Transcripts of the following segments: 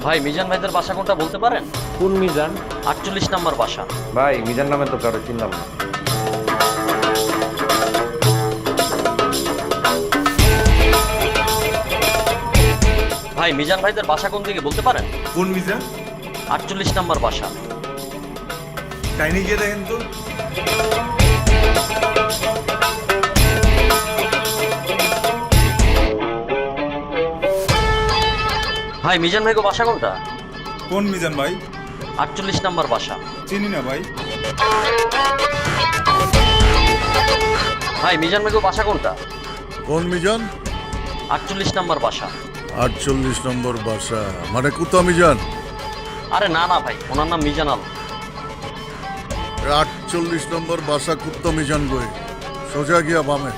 ভাই মিজান ভাইদের বাসা কোনটা বলতে পারেন? কোন মিজান? 48 নম্বর বাসা। ভাই মিজান নামে তো কারো চিনলাম না। ভাই মিজান ভাইদের বাসা কোন দিকে বলতে পারেন? কোন মিজান? 48 নম্বর বাসা। টাইনি গিয়ে দেখেন তো। ভাই মিজান ভাই গো বাসা কোনটা? কোন মিজান ভাই? 48 নম্বর বাসা। চিনি না ভাই। ভাই মিজান ভাই গো বাসা কোনটা? কোন মিজান? 48 নম্বর বাসা। 48 নম্বর বাসা মানে কুত্তা মিজান? আরে না না ভাই, ওনার নাম মিজান আলম। 48 নম্বর বাসা কুত্তা মিজান গই সোজা গিয়া বামে।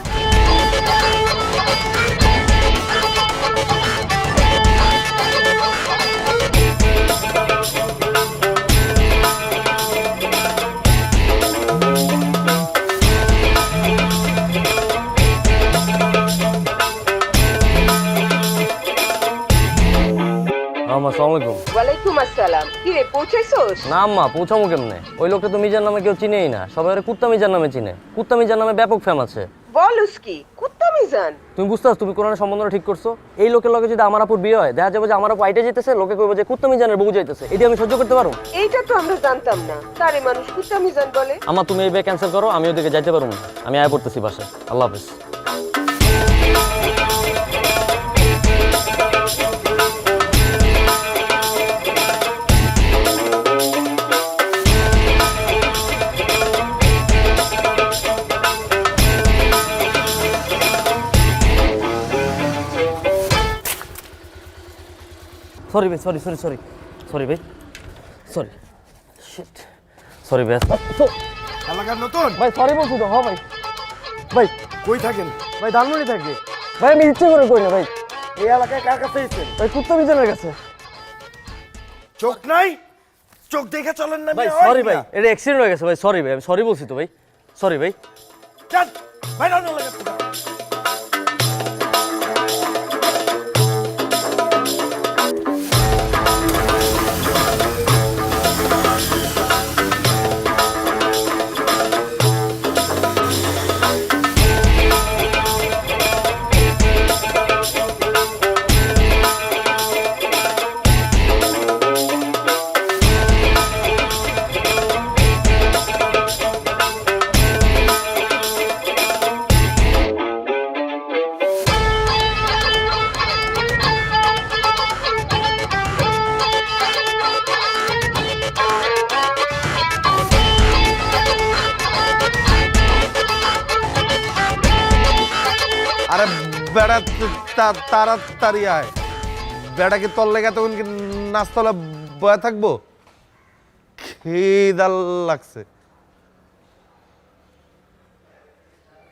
আসসালামু আলাইকুম। ওয়ালাইকুম আসসালাম। কি রে পৌঁছাইছস? না আম্মা, পৌঁছামু কেমনে? ওই লোকটা তো মিজান নামে কেউ চিনেই না, সবাই ওরে কুত্তা মিজান নামে চিনে। কুত্তা মিজান নামে ব্যাপক ফেম আছে। বলুস কি কুত্তা মিজান? তুমি বুঝতে পারছো, তুমি কোরআনের সম্বন্ধটা ঠিক করছো। এই লোকের লগে যদি আমার আপুর বিয়ে হয়, দেখা যাবে যে আমার আপু আইটে যেতেছে, লোকে কইবে যে কুত্তা মিজানের বউ যাইতেছে। এটা আমি সহ্য করতে পারবো? এইটা তো আমরা জানতাম না, তারে মানুষ কুত্তা মিজান বলে। আম্মা তুমি এই বিয়ে ক্যান্সেল করো, আমি ওদিকে যাইতে পারবো না। আমি আয়া পড়তেছি বাসায়। আল্লাহ হাফেজ। সরি ভাই, সরি সরি সরি সরি ভাই, সরি শিট, সরি ভাই। এলাকার নতুন ভাই সরি বলছি তো। হ্যাঁ ভাই। ভাই কই থাকেন? ভাই ধানমন্ডি থাকি ভাই। আমি ইচ্ছে করে করি না ভাই। এই এলাকায় কার কাছে এসেছেন? ভাই কুত্তা মিজানের কাছে। চোখ নাই? চোখ দেখে চলেন না ভাই মিয়া, ওই সরি ভাই, মিয়া। এটা অ্যাক্সিডেন্ট হয়ে গেছে ভাই। সরি ভাই, আমি সরি বলছি তো ভাই। সরি ভাই। যান, বাইরে হন এলাকা থেকে। আরে বেড়া তাড়াতাড়ি আয়। বেড়া কি তোর লেগে তখন কি নাচতলা বয়া থাকবো? খিদাল লাগছে।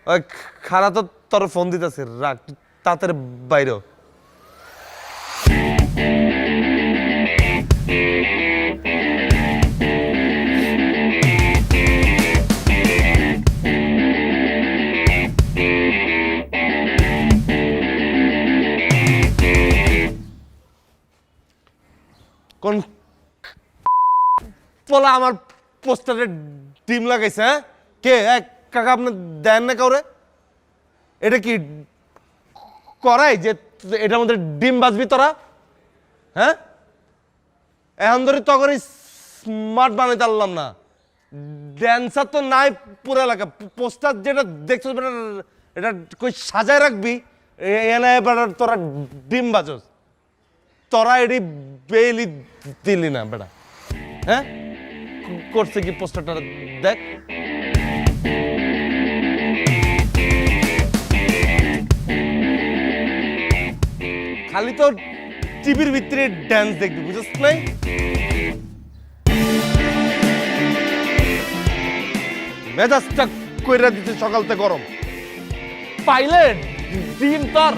ওই খারা তো তোর ফোন দিতেছে, রাখ তাড়াতাড়ি বাইরে। কোন পোলা আমার পোস্টারে ডিম লাগাইছে? হ্যাঁ কে? কাকা আপনি দেন না কাউরে? এটা কি করাই যে এটার মধ্যে ডিম বাজবি তোরা? হ্যাঁ এখন ধরে তখন স্মার্ট বানাইতে পারলাম না। ড্যান্সার তো নাই পুরো এলাকা। পোস্টার যেটা দেখছো এটা কই সাজায় রাখবি, এনে এবার তোরা ডিম বাজস। তোরা এটি বেইলি দিলি না বেটা। হ্যাঁ করছে কি পোস্টারটা দেখ। খালি তো টিভির ভিতরে ড্যান্স দেখবি, বুঝছ নাই? মেজাজটা কইরা দিতে সকালতে গরম পাইলে ডিম তোর।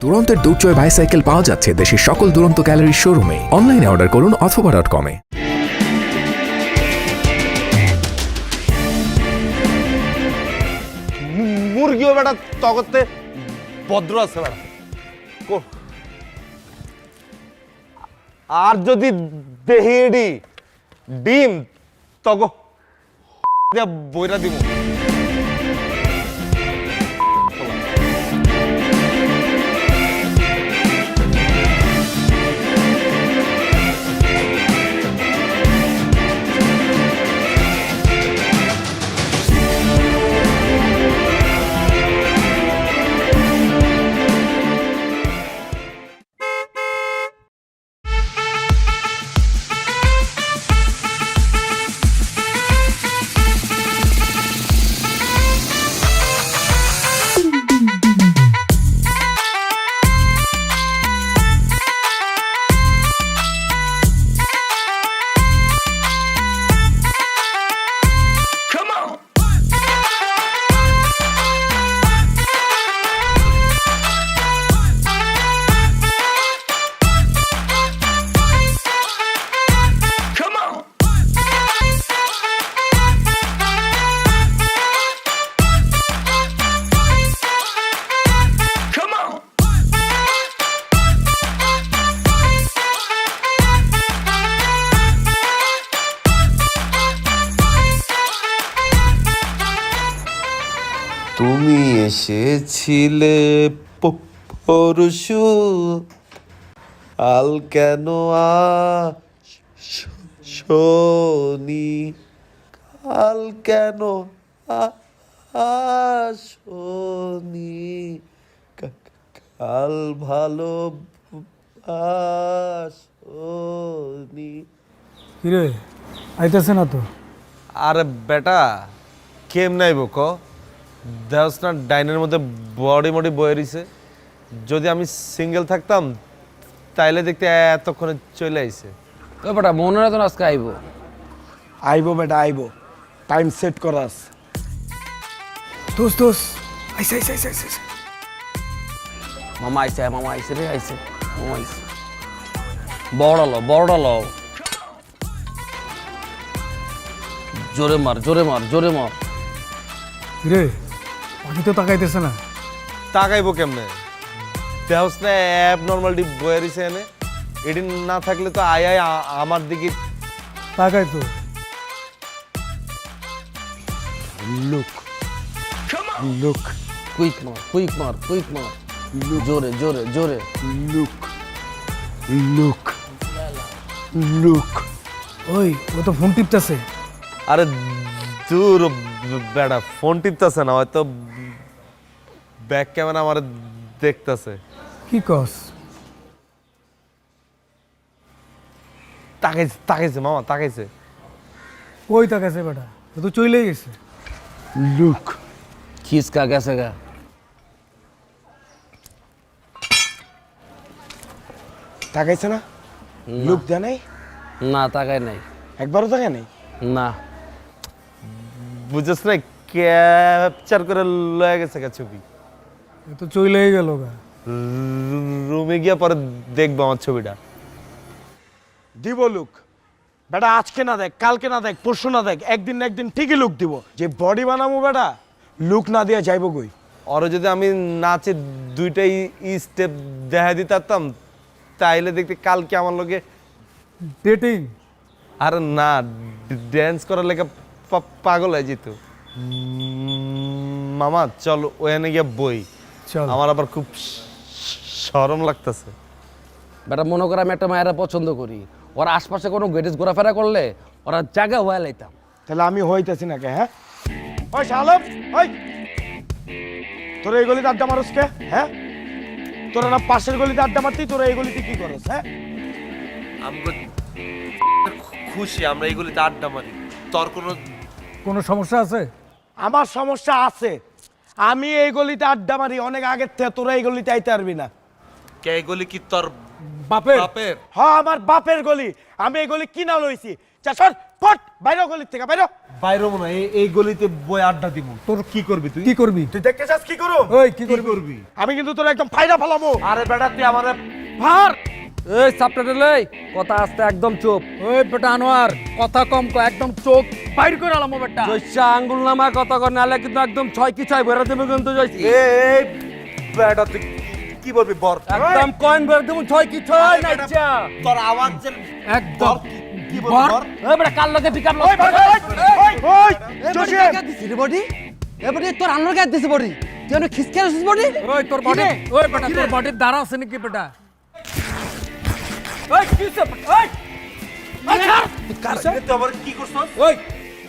দুরন্তের দুর্জয় বাইসাইকেল পাওয়া যাচ্ছে দেশের সকল দুরন্ত গ্যালারির শোরুমে। অনলাইনে অর্ডার করুন অথবা .com-এ। মুরগিও বেটা তগতে ভদ্র আছে বেটা। আর যদি দেহি ডিম তগ বইরা দিব। তুমি এসেছিলে পরশু, আল কেন আসনি, কাল কেন আসনি, কাল ভালোবাসনি। কিরে আইতেছে না তো? আরে বেটা কেমনে আইব ক? দেহস না ডাইনের মধ্যে বডি মডি বয়ে রইছে। যদি আমি সিঙ্গেল থাকতাম তাইলে দেখতে এতক্ষণে চলে আইছে। ও বেটা মনে হয় তো আজকে আইবো। আইবো বেটা আইবো, টাইম সেট করাস। দোস দোস আইসে আইসে আইসে আইসে। মামা আইছে রে আইছে, মামা আইছে। বড় লো জোরে মার। রে পাখি তো তাকাইতেছে না। তাকাইবো কেমনে? দেহস না অ্যাবনর্মালিটি বয়ে রইছে এনে। এটি না থাকলে তো আয় আমার দিকে তাকাই তো। লুক লুক কুইক মার জোরে লুক লুক লুক। ওই ও তো ফোন টিপতেছে। আরে দূর বেটা, ফোন টিপতেছে না, হয়তো ব্যাক ক্যামেরা আমার দেখতেছে। কি কস? তাকাইছে মামা, তাকাইছে। কই তাকাইছে বেটা? ও তো চলেই গেছে। লুক খিসকা গেছে গা। তাকাইছে না? লুক দেয় নাই? না তাকাই নাই, একবারও তাকায় নাই। না বুঝছ না, ক্যাপচার করে লয়ে গেছে গা ছবি। ও তো চলেই গেল গা। রুমে গিয়া পরে দেখবো আমার ছবিটা। দিব লুক বেটা, আজকে না দেখ, কালকে না দেখ, পরশু না দেখ, একদিন না একদিন ঠিকই লুক দিব। যে বডি বানাবো বেটা, লুক না দিয়া যাইব কই? আর যদি আমি নাচে দুইটাই স্টেপ দেখা দিতাম তাইলে দেখতে কালকে আমার লগে ডেটিং। আর না, ড্যান্স করার লেগে পাগল হয়ে যেত। মামা চল ওখানে গিয়ে বই, চল। আমার আবার খুব শরম লাগতেছে। বেটা মনে করে আমি একটা মায়েরা পছন্দ করি, ওরা আশপাশে কোনো গেটেস ঘোরাফেরা করলে ওরা জায়গা হয়ে লাইতাম। তাহলে আমি হইতেছি না কে? হ্যাঁ ওই শালম, ওই তোরা এই গলিতে আড্ডা মারস কে? হ্যাঁ তোরা না পাশের গলিতে আড্ডা মারতি, তোরা এই গলিতে কি করস? হ্যাঁ আমরা খুশি, আমরা এইগুলিতে আড্ডা মারি। তোর কোনো সমস্যা আছে? আমার সমস্যা আছে। আমি এই গলিতে আড্ডা মারি অনেক আগের থেকে, তোরা এই গলিতে আইতে পারবি না। কে এগুলি কি তোর বাপের? বাপের? হ্যাঁ আমার বাপের গলি। আমি এই গলি কিনা লইছি। চা সর ফট বাইরে গলির থেকে বাইরে। বাইরে মনে হয় এই গলিতে বই আড্ডা দিব। তোর কি করবি তুই? কি করবি তুই? দেখতে চাস কি করব? ওই কি করবি? আমি কিন্তু তোরা একদম ফাইরা ফেলামু। আরে বেটা তুই আমারে ভার এই সাপটাতে লই, কথা আসতে একদম চুপ। ওই বেটা আনোয়ার, কথা কম কো, একদম চোখ বাইর করে আলামো বেটা। জয়সা আঙ্গুল নামা কথা কর, নালে কিন্তু একদম ছয় কি ছয় ভরে দেবে কিন্তু জয়সি। এই বেটা তুই কি কি বলবি বর একদম কয়েন বের দেবো ছয় কি ছয় নাইচা তোর আওয়াজ যে একদম কি বলবি বর ওই বেটা কাল লগে পিকআপ লগ ওই জোশে দিছি বডি এ বডি তোর আনলোর গায়ে দিছি বডি তুই অনেক খিসকে আসছিস বডি ওই তোর বডি ওই বেটা তোর বডির দ্বারা আছে নাকি বেটা ওই কিসে ওই তুই আবার কি করছস ওই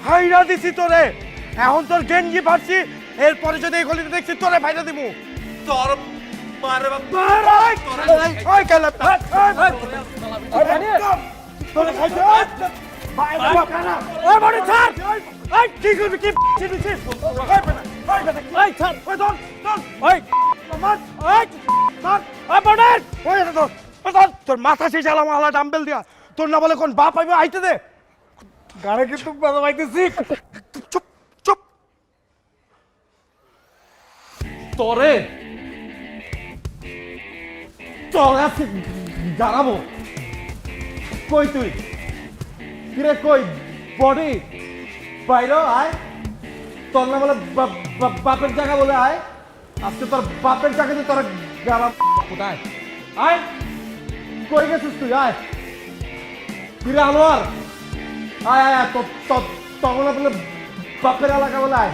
হাইরা দিছি তোরে এখন তোর গেঞ্জি পারছি এরপরে যদি এই গলিতে দেখছি তোরে ভাইরা দিমু তোর মারে বাবা ওই কালা তোরে খাইছে ভাই বাবা ওই বডি ছাড় ওই কি করবি কি দিছিস ওই বেটা ওই ছাড় ওই ধর ওই মার ওই ধর ওই বডি ওই এটা ধর ওই ধর তোর মাথা সেই জ্বালা মালা ডাম্বেল দিয়া তোর না বলে কোন বাপ আইবে আইতে দে গাড়ি কিন্তু বাজা পাইতেছি চুপ চুপ তোরে তোরা জানাবো কই তুই কিরে কই বডি বাইরে আয় তোর না বলে বাপের জায়গা বলে আয় আজকে তোর বাপের জায়গাতে তোরা গাড়া কোথায় আয় কই গেছিস তুই আয় কিরে আনোয়ার আয় আয় তখন বলে বাপের এলাকা বলে আয়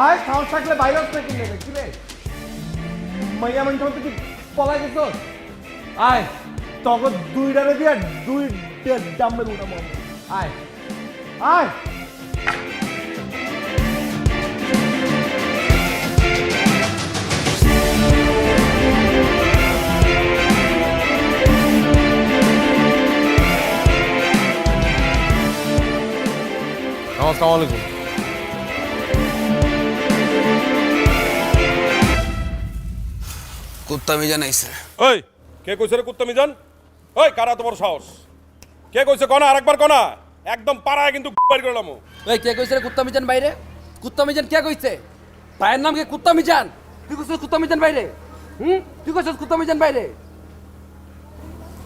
আয় সাহস থাকলে বাইরে আসতে কিনে দেবে কিরে মাইয়া মানুষ কি পলাই গেছ আয় তখন দুই ডালে দিয়ে দুই ডাম্বেল উঠাবো আয় আয় আসসালামু আলাইকুম কুত্তা মিজান আইছে ওই কে কইছে রে কুত্তা মিজান ওই কারা তোমার সাহস কে কইছে কোনা আরেকবার কোনা একদম পাড়ায় কিন্তু বাইর করলাম ওই কে কইছে রে কুত্তা মিজান বাইরে কুত্তা মিজান কে কইছে ভাইয়ের নাম কি কুত্তা মিজান তুই কইছিস কুত্তা মিজান বাইরে তুই কইছিস কুত্তা মিজান বাইরে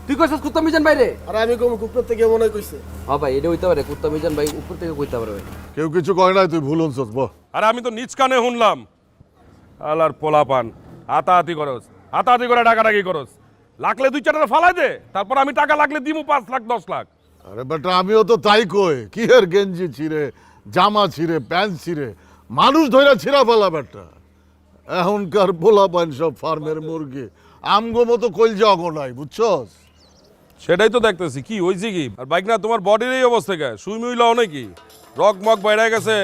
তুই কইছিস কুত্তা মিজান বাইরে আরে আমি কোন কুকুর থেকে মনে কইছে হ্যাঁ ভাই এটা হইতে পারে কুত্তা মিজান ভাই উপর থেকে কইতে পারে ভাই কেউ কিছু কয় নাই, তুই ভুল হনছস বহ। আরে আমি তো নিজ কানে শুনলাম আলার পোলাপান হাতাহাতি করস হাতাহাতি করে ডাকাডাকি করস লাগলে দুই চারটা ফালাই দে তারপর আমি টাকা লাগলে দিমু 5 লাখ 10 লাখ আরে বেটা আমিও তো তাই কই, কি এর গেঞ্জি ছিঁড়ে জামা ছিঁড়ে প্যান্ট ছিঁড়ে মানুষ ধইরা ছিঁড়া ফেলা বেটা। এখনকার পোলা পান সব ফার্মের মুরগি, আমগো মতো কইলজা অগো নাই, বুঝছস? সেটাই তো দেখতেছি কি হইছে কি আর বাইক না তোমার বডির এই অবস্থা কে সুই মুই লাও নাকি রক মক বাইরে গেছে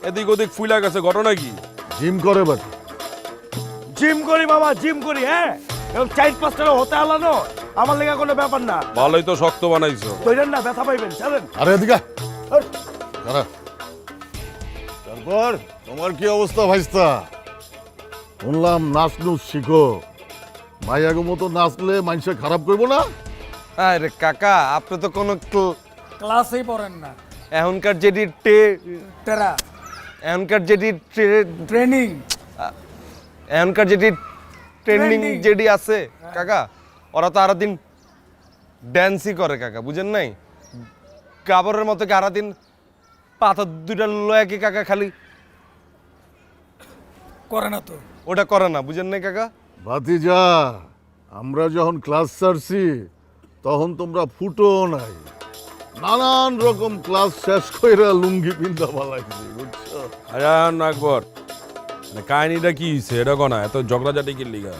এদিক ওদিক ফুইলা গেছে ঘটনা কি জিম করে বেটা। জিম করি বাবা জিম করি হ্যাঁ এবং 4-5টা হতে আলানো আমার লেগে কোনো ব্যাপার না ভালোই তো শক্ত বানাইছো ধরেন না ব্যথা পাইবেন চলেন আরে এদিকে আয়। দাঁড়া। তারপর তোমার কি অবস্থা ভাইস্তা? শুনলাম নাচ নুচ শিখো, মাইয়াগো মতো নাচলে মানুষে খারাপ করবো না? আরে কাকা আপনি তো কোনো ক্লাসেই পড়েন না এখনকার যেটি তেরা এখনকার যেটি ট্রেনিং এখনকার যেটি ট্রেন্ডিং যেটি আছে কাকা ওরা তো আরো দিন ড্যান্সই করে কাকা বুঝেন নাই কাবরের মতো কি আরো দিন পাথর দুইটা লয়া কি কাকা খালি করে না তো ওটা করে না বুঝেন নাই কাকা ভাতিজা, আমরা যখন ক্লাস ছাড়ছি তখন তোমরা ফুটো নাই, নানান রকম ক্লাস শেষ কইরা লুঙ্গি পিন্ধা পালাইছি, বুঝছো? আয়ান আকবর কাহিনীটা কি হইছে এটা কোনা এত ঝগড়াঝাটি কি লিগা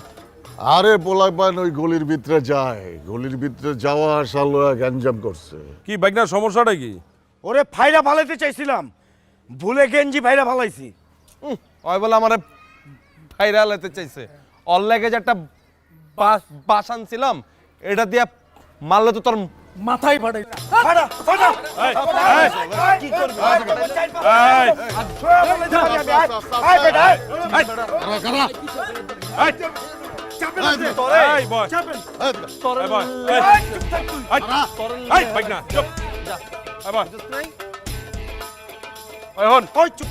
আরে পোলাই পান ওই গলির ভিতরে যায়, গলির ভিতরে যাওয়া আসা লয়া গ্যাঞ্জাম করছে। কি বাইক না সমস্যাটা কি ওরে ফাইরা ফালাইতে চাইছিলাম ভুলে গেঞ্জি ফাইরা ফালাইছি ওই বলে আমার ভাইরাল হতে চাইছে অল লেগে যে একটা বাস আনছিলাম এটা দিয়ে মারলে তো তোর মাথায় ফাটাই ফাটা ফাটা এই, কি করবি এই, আয় বেটা এই, এই, বয়, এই, বয়, এই, এই, বাইক না, চুপ, এই, বয়। এই, হন, ওই চুপ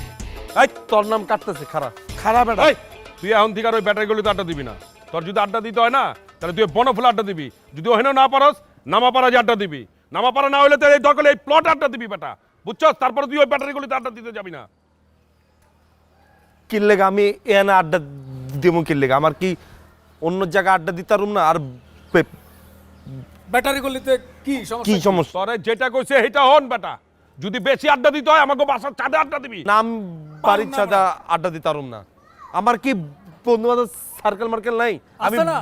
এই, তোর নাম কাটতেছে খারাপ খারাপ বেটা এই, তুই এখন থেকে আর ওই ব্যাটারিগুলিতে আড্ডা দিবি না। তোর যদি আড্ডা দিতে হয় না তাহলে তুই বনফুলে আড্ডা দিবি, যদি ওখানেও না পারস নামাপাড়া যে আড্ডা দিবি, নামাপাড়া না হলে তো এই দরকার এই প্লট আড্ডা দিবি বেটা, বুঝছস? তারপরে তুই ওই ব্যাটারিগুলিতে আড্ডা দিতে যাবি না। কিনলে আমি এনে আড্ডা দিব কিনলে আমার কি অন্য জায়গায় আড্ডা দিতারুম না আর ব্যাটারি গলিতে কি সমস্যা কি সমস্যা তোরে যেটা কইছে সেটা হন বেটা যদি বেশি আড্ডা দিতে হয় আমাকে বাসার ছাদে আড্ডা দিবি নাম বাড়ির ছাদা আড্ডা দিতারুম না আমার কি বন্ধু বান্ধব সার্কেল মার্কেল নাই আমি আছে না?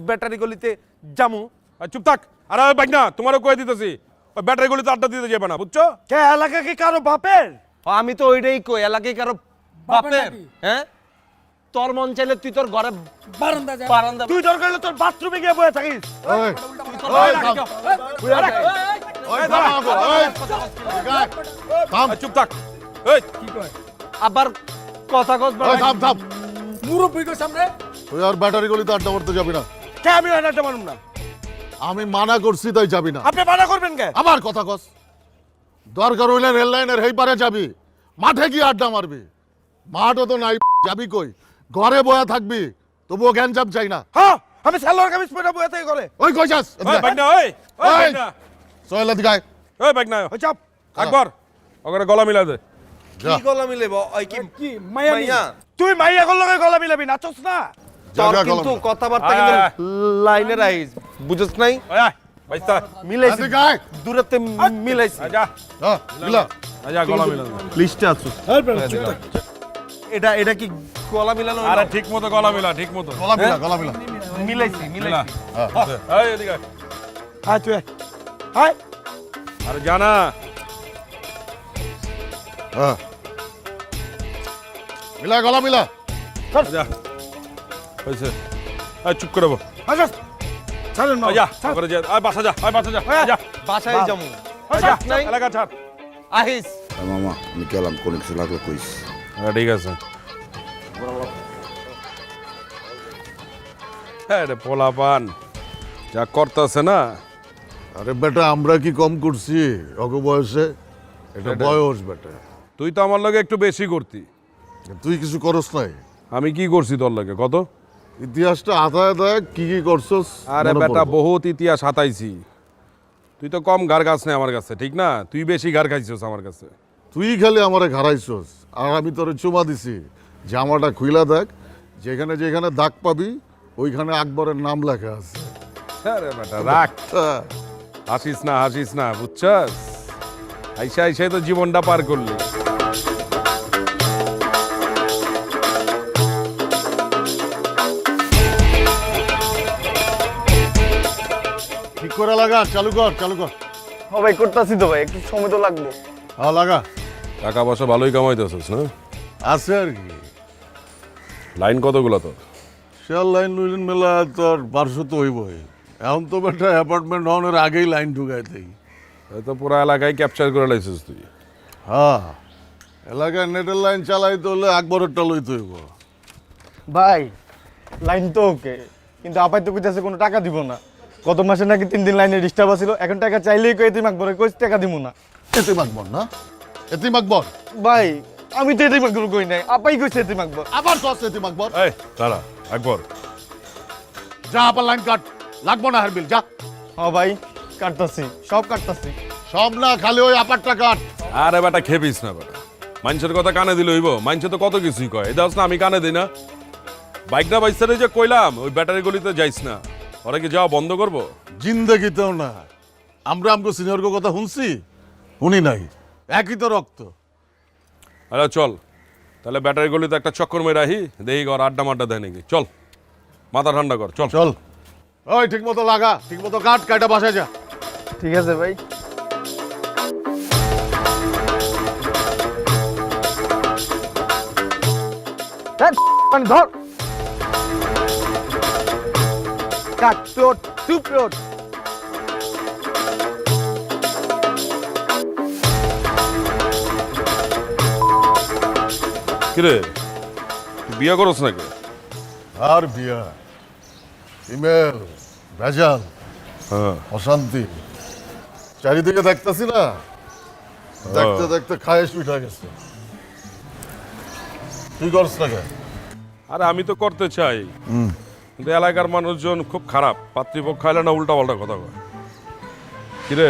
ব্যাটারি গলিতে জামু আর চুপ থাক আরে বাইক না তোমারও কয়ে দিতেছি ওই ব্যাটারি গুলিতে আড্ডা দিতে যাবে না বুঝছো কে এলাকা কি কারো বাপের? আমি তো ওইটাই কই এলাকায় কারো বাপের নাকি? হ্যাঁ তোর মন চাইলে তুই তোর ঘরে বারান্দা যা বারান্দা তুই দরকার হলে তোর বাথরুমে গিয়ে বসে থাকিস। ওই, ওই, থাম। ওই, থাম আমাকে, ওই। গায়, থাম, আর চুপ থাক এই আবার কথা কস ওই, থাম, থাম। মুরব্বীর সামনে তুই আর ব্যাটারি গলিতে আড্ডা মারতে যাবি না। কে আমি আড্ডা মারুম না? আমি মানা করছি তাই যাবি না। আপনি মানা করবেন কে? আবার কথা কস। দরকার হইলে রেল লাইনের হেই পারে যাবি, মাঠে গিয়ে আড্ডা মারবি। মাঠও তো নাই, যাবি কই? ঘরে বয়া থাকবি, তবুও জ্ঞানজাম চাই না। হ্যাঁ, আমি সালোয়ার কামিজ পরে বসে থাকি করে। ওই কই যাস? ওই বাইক না ওই বাইক না সোহেল এদিকে আয়। ওই বাইক না ওই চাপ। আকবর ওখানে গলা মিলা দে যা। কি গলা মিলেব ওই কি কি মাইয়া মাইয়া তুই মাইয়া করলে গলা মিলাবি, নাচস না? যা, তোর যা, কিন্তু গলা মিলা। কথাবার্তা আয়, কিন্তু আয়। লাইনের আইস বুঝছ নাই ওই আয় বাইস্তা মিলাইছি এদিকে আয়। দূরত্বে মিলাইছি যা যা, মিলা। যা গলা মিলা দে লিস্টে আছো এটা কি গলা মিলানো আরে ঠিক মতো গলা মিলা ঠিক মতো গলা মিলা, গলা মিলা। মিলাইছি মিলা মিলাইছি এই এদিকে আয়। আয় তুই আয়। আয়। আরে জানা হ্যাঁ। মিলা, গলা মিলা। যা হইছে এই চুপ করে বল আসস। ছাড়েন না। যা করে যা আয় বাসা যা আয় বাসা যা যা বাসায় যামু যা নাই এলাকা ছাড় আহিস মামা আমি গেলাম, কোনো কিছু লাগলে কইস। হ্যাঁ ঠিক আছে হ্যাঁ রে পোলাপান যা করতেছে না আরে বেটা, আমরা কি কম করছি অগ বয়সে? এটা বয়স বেটা। তুই তো আমার লগে একটু বেশি করতি তুই কিছু করস নাই। আমি কি করছি তোর লগে কত ইতিহাসটা আদায় দেখ, কি কি করছস। আরে মনে বেটা পড়বো। বহুত ইতিহাস হাতাইছি তুই তো কম গার গাছ নেই আমার কাছে ঠিক না তুই বেশি গার খাইছিস আমার কাছে তুই খালি আমারে ঘাড়াইছস, আর আমি তোরে চুমা দিছি। জামাটা খুইলা দেখ, যেখানে যেখানে দাগ পাবি ওইখানে আকবরের নাম লেখা আছে। আরে বেটা রাখ হ্যাঁ। হাসিস না বুঝছস আইসা আইসাই তো জীবনটা পার করলি ঠিক করে লাগা, চালু কর, চালু কর। ও ভাই করতেছি তো ভাই, একটু সময় তো লাগবে। হ্যাঁ লাগা। টাকা পয়সা ভালোই কামাইতেছিস না আছে আর কি। লাইন কতগুলো তোর শেয়ার লাইন লইলেন মেলা তোর 1200 তো হইবই। এখন তো বেটা অ্যাপার্টমেন্ট হওয়ার আগেই লাইন ঢুকাই দেই। এই তো পুরো এলাকায় ক্যাপচার করে লাইছিস তুই হ্যাঁ, এলাকায় নেটের লাইন চালাইতে হলে আকবরেরটা লইতে হইব। ভাই লাইন তো ওকে, কিন্তু আপাই তো কইতাছে কোনো টাকা দিব না। গত মাসে নাকি 3 দিন লাইনে ডিস্টার্ব আছিল, এখন টাকা চাইলেই কই এতিম আকবরে কই টাকা দিব না। এতিম আকবর না? এতিম আকবর? ভাই আমি তো এতিম আকবর কই নাই, আপাই কইছে এতিম আকবর। আবার কস এতিম আকবর? এই দাঁড়া আকবর যা আবার লাইন কাট, লাগবো না হারবিল, যা। হ্যাঁ ভাই কাটতাছি, সব কাটতাছি। সব না, খালি ওই আপারটা কাট। আরে বেটা খেপিস না বেটা মানুষের কথা কানে দিলে হইব মানুষে তো কত কিছুই কয় এই দাস না আমি কানে দিই না বাইক না বাইসারে যে কইলাম ওই ব্যাটারি গলিতে যাইস না ওরা কি যাওয়া বন্ধ করবো জিন্দেগিতেও না। আমরা আমগো সিনিয়রকে কথা শুনছি? শুনি নাই। একই তো রক্ত। আরে চল তাহলে ব্যাটারি গলিতে একটা চক্কর মেরে আহি দেখি ঘর আড্ডা মাড্ডা দেয় নাকি চল মাথা ঠান্ডা কর চল চল। ওই ঠিক মতো লাগা, ঠিক মতো কাট, কাটা বাসায় যা। ঠিক আছে ভাই। ধর কাট প্লট টু প্লট। কিরে তুই বিয়ে করস নাকি আর বিয়া, ইমেল, ভেজাল, হ্যাঁ অশান্তি চারিদিকে দেখতেছি না, দেখতে দেখতে খায়েশ উঠে গেছে। তুই করস না কেন? আরে আমি তো করতে চাই কিন্তু এলাকার মানুষজন খুব খারাপ পাতৃপক্ষ খাইলে না উল্টা পাল্টা কথা কয় কিরে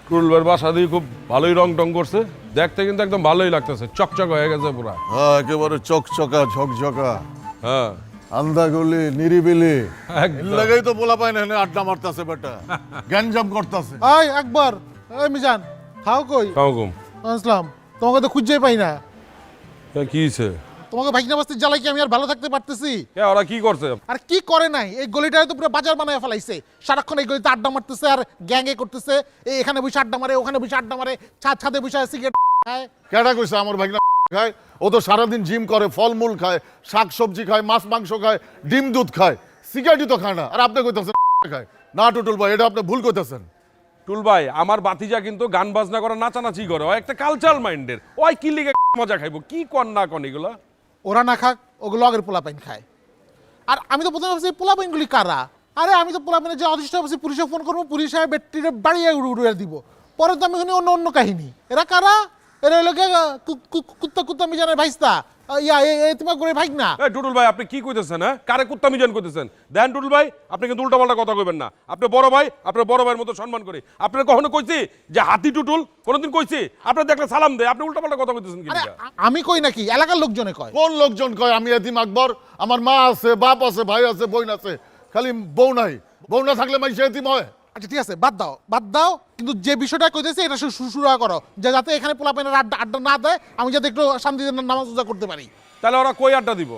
টুলবের বাসা দিয়ে খুব ভালোই রং টং করছে দেখতে কিন্তু একদম ভালোই লাগতেছে চকচক হয়ে গেছে পুরা হ্যাঁ, একেবারে চকচকা ঝকঝকা। হ্যাঁ আন্দাগুলি নিরিবিলি লাগাই তো বলা পায় না এখানে আড্ডা মারতাছে বেটা গ্যাঞ্জাম করতাছে। এই একবার এই মিজান খাও কই কাউকুম আসলাম তোমাকে তো খুঁজেই পাই না। কি হয়েছে? তোমাকে ভাইকনা বাস্তির জ্বালাই কি আমি আর ভালো থাকতে পারতেছি? ওরা কি করছে? আর কি করে নাই, এই গলিটায় তো পুরো বাজার বানায় ফেলাইছে। সারাক্ষণ এই গলিতে আড্ডা মারতেছে আর গ্যাংয়ে করতেছে। এই এখানে বসে আড্ডা মারে, ওখানে বসে আড্ডা মারে, ছাদে বসে সিগারেট খায়। কেডা কইছে আমার ভাগনা খায়? ও তো সারাদিন জিম করে, ফলমূল খায়, শাক সবজি খায়, মাছ মাংস খায়, ডিম দুধ খায়, সিগারেটই তো খায় না। আর আপনি কইতাছেন খায় না? টুটুল ভাই এটা আপনি ভুল কইতাছেন। টুল ভাই আমার বাতিজা কিন্তু গান বাজনা করে নাচানাচি করে, ও একটা কালচারাল মাইন্ডের, ওই কি লিগে মজা খাইবো? কি কর না কন এগুলা? ওরা না খাক, ওগুলো আগের পোলাপাইন খায়। আর আমি তো প্রথমে ভাবছি পোলাপাইনগুলি কারা। আরে আমি তো পোলাপাইনের যে অদৃষ্ট ভাবছি পুলিশে ফোন করবো, পুলিশ সাহেব ব্যাটারিটা বাড়িয়ে উড়ে দিব। পরে তো আমি অন্য অন্য কাহিনী। এরা কারা? এরা হলো কুত্তা মিজানের ভাইস্তা, ইয়া তোমার করে ভাই না। টুটুল ভাই আপনি কি কইতেছেন? হ্যাঁ, কারে কুত্তা মিজান কইতেছেন? দেন টুটুল ভাই, আপনি কিন্তু উল্টাপাল্টা কথা কইবেন না। আপনি বড় ভাই, আপনার বড় ভাইয়ের মতো সম্মান করি। আপনি কখনো কইছি যে হাতি টুটুল? কোনোদিন কইছি? আপনি দেখলে সালাম দেয়, আপনি উল্টাপাল্টা কথা কইতেছেন কি? আমি কই নাকি, এলাকার লোকজনে কয়। কোন লোকজন কয়? আমি এতিম আকবর, আমার মা আছে, বাপ আছে, ভাই আছে, বোন আছে, খালি বউ নাই। বউ না থাকলে মাইসে এতিম হয়? আচ্ছা ঠিক আছে, বাদ দাও। কিন্তু যে বিষয়টা কইতেছে এটা শুরু করো, যে যাতে এখানে পোলাপাইনের আড্ডা না দেয়, আমি যাতে একটু শান্তিতে নামাজ রোজা করতে পারি। তাহলে ওরা কই আড্ডা দিব?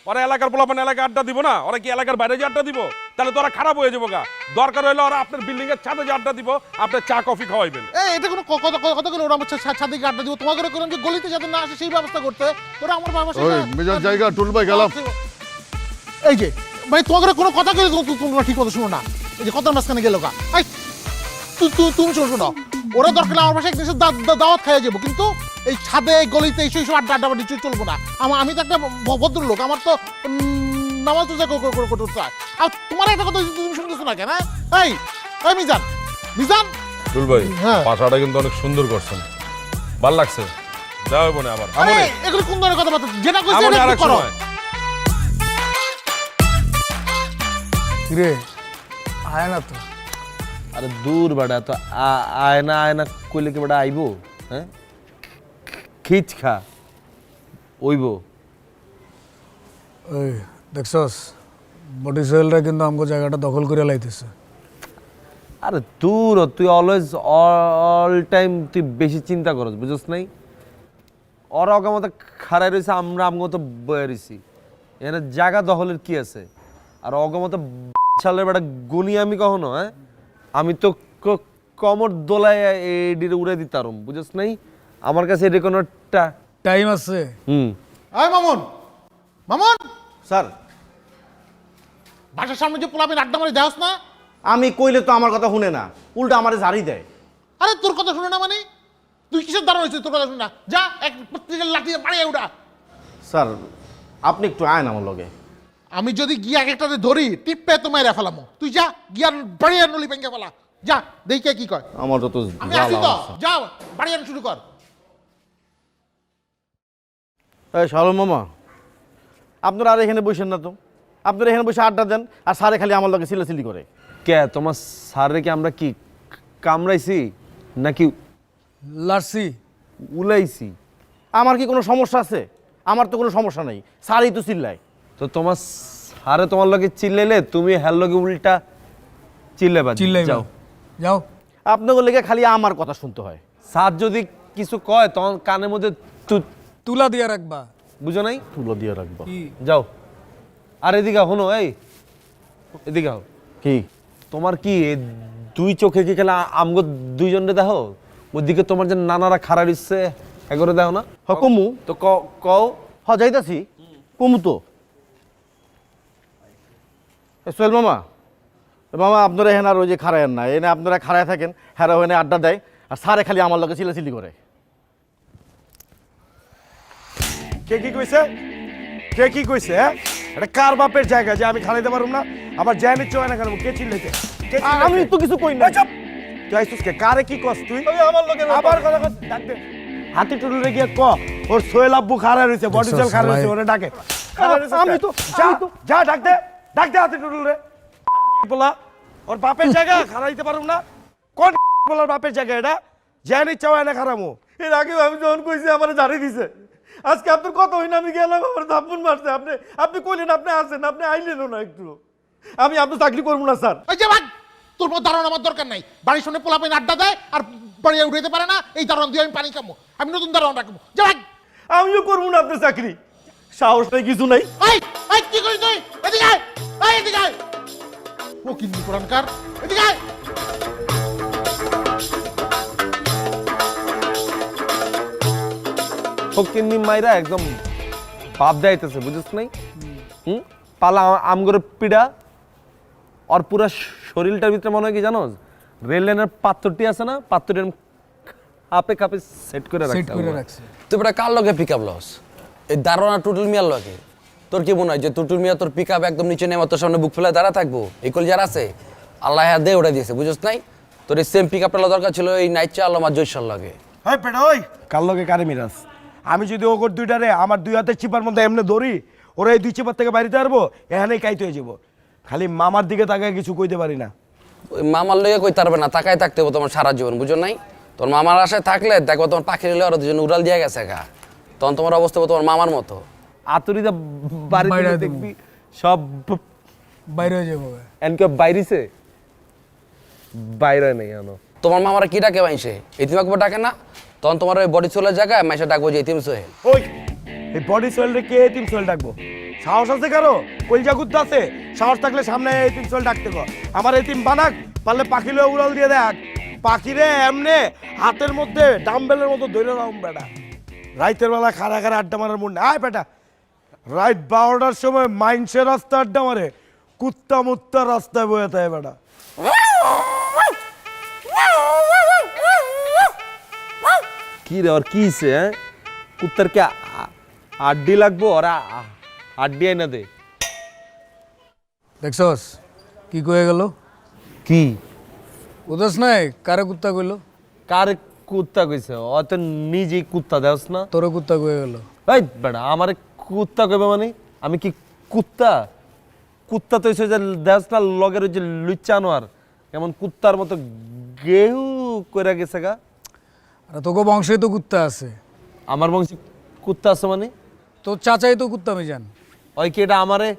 ওরা এলাকার পোলাপান এলাকায় আড্ডা দিব না? ওরা কি এলাকার বাইরে যে আড্ডা দিব? তাহলে তো ওরা খারাপ হয়ে যাবো গা। দরকার হইলে ওরা আপনার বিল্ডিং এর ছাদে যে আড্ডা দিব, আপনার চা কফি খাওয়াইবেন। এটা কোনো কথা করে ওরা আমার ছাদে গিয়ে আড্ডা দিব? তোমাকে করে যে গলিতে যাতে না আসে সেই ব্যবস্থা করতে। ওরা আমার বাবা মেজার জায়গা টুল ভাই গেলাম। এই যে ভাই তোমাকে কোনো কথা কইলে তোমরা ঠিক কথা শুনো না। এই যে কথার মাঝখানে গেল গা। তুমি শোনো, ওরা দরকার আমার পাশে একদিন দাওয়াত খাইয়ে যাবো, কিন্তু এই ছাদে গলিতে এই সব আড্ডা চলবো না। আমি তো একটা ভদ্রলোক, আমার তো নামাজ রোজা করতে হয়। আর তোমার একটা কথা তুমি শুনতেছো না কেন? এই মিজান টুল ভাই হ্যাঁ। ভাষাটা কিন্তু অনেক সুন্দর করছেন, ভাল লাগছে। যাও বনে আবার এগুলো কোন ধরনের কথাবার্তা? যেটা কইছি আমনে এটা আরেক করো। সময়। রে আয় না তো। আরে দূর বেটা, তো আয়না কইলে কি বেটা আইবো? হ্যাঁ, খিচ খা ওইব। ওই দেখছস বডি সোয়েলরা কিন্তু আমগো জায়গাটা দখল করে লাইতেছে। আরে দূর, তুই অলওয়েজ অল টাইম তুই বেশি চিন্তা করস, বুঝছ নাই? ওরা অগামত খাড়াই রয়েছে, আমরা আমগত বয়ে রয়েছি। এখানে জায়গা দখলের কি আছে? আর অগামত সালের বেটা গুনি আমি কখনো? হ্যাঁ, আমি তো কমর দোলায় এডিরে উড়ে দিতারম, বুঝছ নাই? আমার কাছে এটা কোনো টাইম আছে। হুম। এই মামুন স্যার, বাসার সামনে যে পোলাপেন আড্ডা মারি দেওস না? আমি কইলে তো আমার কথা শুনে না, উল্টা আমারে ঝাড়ি দেয়। আরে তোর কথা শুনে না মানে? তুই কিসের দ্বারা হয়েছে তোর কথা শুনে না? যা এক প্রত্যেকের লাঠি বাড়িয়ে উঠা। স্যার আপনি একটু আয়েন আমার লগে। আমি যদি গিয়া একটাতে ধরি টিপে তো মাইরা ফেলামো। তুই যা গিয়া বাড়িয়ে নলি ভেঙে ফেলা। যা দেখে কি কয়। আমার তো আমি আসি তো, যাও বাড়িয়ে শুরু কর। এই শালম মামা, আপনারা আর এখানে বসেন না তো? আপনারা এখানে বসে আড্ডা দেন, আর স্যারে খালি আমার লগে চিল্লাচিল্লি করে। কে তোমার স্যারে কি আমরা কি কামড়াইছি নাকি লার্সি উলাইছি? আমার কি কোনো সমস্যা আছে? আমার তো কোনো সমস্যা নেই, স্যারই তো চিল্লায়। তো তোমার স্যারে তোমার লগে চিল্লাইলে তুমি হ্যার লগে উল্টা চিল্লাবা। যাও যাও। আপনাদের লেগে খালি আমার কথা শুনতে হয়। স্যার যদি কিছু কয় তখন কানের মধ্যে তুলা দিয়া রাখবা, বুঝো নাই? তুলো দিয়ে রাখবো। যাও। আর এদিকে হনো, এই এদিকে হও। কি তোমার কি দুই চোখে কি খেলা আমগো দুইজনে দেখো? ওইদিকে তোমার যে নানারা খাড়া দিচ্ছে এগরে দেখো না? কমু তো কও। যাইতাছি কমু তো। সোহেল মামা, আপনারা এখানে আর ওই যে খাড়ায়েন না, এনে আপনারা খাড়ায় থাকেন, হ্যাঁ ওখানে আড্ডা দেয়, আর স্যারে খালি আমার লগে চিল্লাচিল্লি করে। কে কি কইছে? হ্যাঁ, এটা কার বাপের জায়গা যে আমি খালাইতে পারুম না? আবার জানি চয় না কেন? কে চিল্লাইছে? আমি তো কিছু কই না। তুই আইছিস কে? কারে কি কস তুই? আমার লগে আবার কথা ডাক দে। হাতি টুটুলে গিয়ে ক ওর সোহেল আব্বু খাড়া রইছে, বডি জল খাড়া রইছে, ওরে ডাকে। আমি তো যা ডাক দে হাতি টুটুলে। বলা ওর বাপের জায়গা খাড়াইতে পারুম না? কোন বলার বাপের জায়গা এটা? জানি চাওয়া না খারামু। এর আগে আমি যখন কইছি আমারে ঝাড়ি দিছে, আজকে আপনার কথা হই না, আমি গেলাম আমার থাপ্পড় মারছে, আপনি আপনি কইলেন আপনি আসেন, আপনি আইলেনও না একটু। আমি আপনার চাকরি করবো না স্যার। ওই যে ভাই, তোর মতো দারোয়ান আমার দরকার নাই। বাড়ির সামনে পোলাপাইন আড্ডা দেয় আর বাড়ি উঠাইতে পারে না, এই দারোয়ান দিয়ে আমি পানি খাবো। আমি নতুন দারোয়ান রাখবো। যা ভাই। আমিও করবো না আপনার চাকরি, সাহস নাই কিছু নাই। এই এই কি করিস তুই? এদিকে আয়, এই এদিকে আয়। ও কিন্তু কোরআনকার, এদিকে আয়। ফকিন্নি মাইরা একদম বাপ দেয়াইতেছে, বুঝিস নাই? পালা আমগরে পিড়া আর পুরা শরীরটার ভিতরে মনে হয় কি জানোস, রেল লাইনের পাত্রটি আছে না, পাত্রটি আপে কাপে সেট করে রাখছে। তুই বেটা কার লগে পিক আপ লস? এই দারোয়ান আর টুটুল মিয়ার লগে? তোর কি মনে হয় যে টুটুল মিয়া তোর পিক আপ একদম নিচে নেমে তোর সামনে বুক ফেলে দাঁড়া থাকবো? এই কল যারা আছে আল্লাহ দে ওটা দিয়েছে, বুঝছ নাই? তোর এই সেম পিক আপটা দরকার ছিল এই নাইচা আলম আর জয়সার লগে। এই পেটা ওই কার লগে কারে মিরাস? আমি যদি ওগর দুইটারে আমার দুই হাতের চিপার মধ্যে এমনি ধরি, ওরা এই দুই চিপার থেকে বাড়িতে পারবো, এখানেই কাইতে হয়ে যাবো। খালি মামার দিকে তাকায় কিছু কইতে পারি না। ওই মামার লগে কই পারবে না, তাকায় থাকতে হবে তোমার সারা জীবন, বুঝো নাই? তোর মামার আশায় থাকলে দেখো তোমার পাখির হলে ওরা দুজন উড়াল দিয়ে গেছে গা, তখন তোমার অবস্থা হবে তোমার মামার মতো। আতুরিদা বাড়িতে দেখবি সব বাইরে হয়ে যাবো। এনকে বাইরিছে বাইরে নেই আনো। তোমার মামারা কি ডাকে মাইসে? এতিম আকবর ডাকে না? তখন তোমার ওই বডি সোলের জায়গায় মাইসে ডাকবো যে এতিম সোহেল। ওই এই বডি সোয়েলরে কে এতিম সোয়েল ডাকবো? সাহস আছে কারো? কলজা গুদ্ধ আছে? সাহস থাকলে সামনে এতিম সোয়েল ডাকতে গো। আমার এতিম বানাক, পারলে পাখি লয়ে উড়াল দিয়ে দেখ। পাখিরে এমনে হাতের মধ্যে ডাম্বেলের মতো ধরে রাম বেটা। রাইতের বেলা খাড়া খাড়া আড্ডা মারার মুড আয় বেটা। রাইট 12টার সময় মাইন্সের রাস্তা আড্ডা মারে, কুত্তা মুত্তা রাস্তায় বয়ে থাকে বেটা। কি রে আর কি হইছে? কুত্তার কে আড্ডি লাগবো? আর আড্ডি আইনা দে। দেখছস কি কয়ে গেল? কি উদস নাই কারে কুত্তা কইলো? কারে কুত্তা কইছে? ও তো নিজেই কুত্তা দেওস না। তোর কুত্তা কয়ে গেল? এই বেটা আমারে কুত্তা কইবে মানে? আমি কি কুত্তা? কুত্তা তো হইছে যে দেওস না লগের ওই যে লুচ্চা আনোয়ার, এমন কুত্তার মতো গেহু কইরা গেছে গা। আর তোকে বংশে তো কুত্তা আছে। আমার বংশে কুত্তা আছে মানে? তোর চাচাই তো কুত্তা মিজান। ওই কি এটা আমারে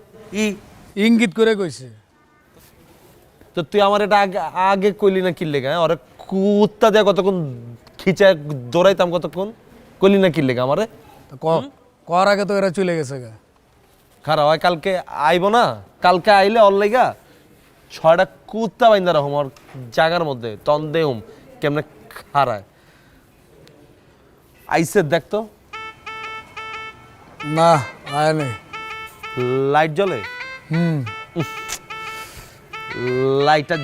ইঙ্গিত করে কইছে। তো তুই আমার এটা আগে কইলি না কিনলে গা? ওরে কুত্তা দেয়া কতক্ষণ খিচা দৌড়াইতাম, কতক্ষণ কইলি না কিনলে গা আমারে? কর আগে তো এরা চলে গেছে গা। খারাপ হয় কালকে আইব না? কালকে আইলে অর লাইগা 6টা কুত্তা বাইন্দা রাখুম ওর জায়গার মধ্যে, তন দেহুম কেমনে খারায়। আইসে দেখতো না আয় নেই। লাইট জ্বলে? লাইটটা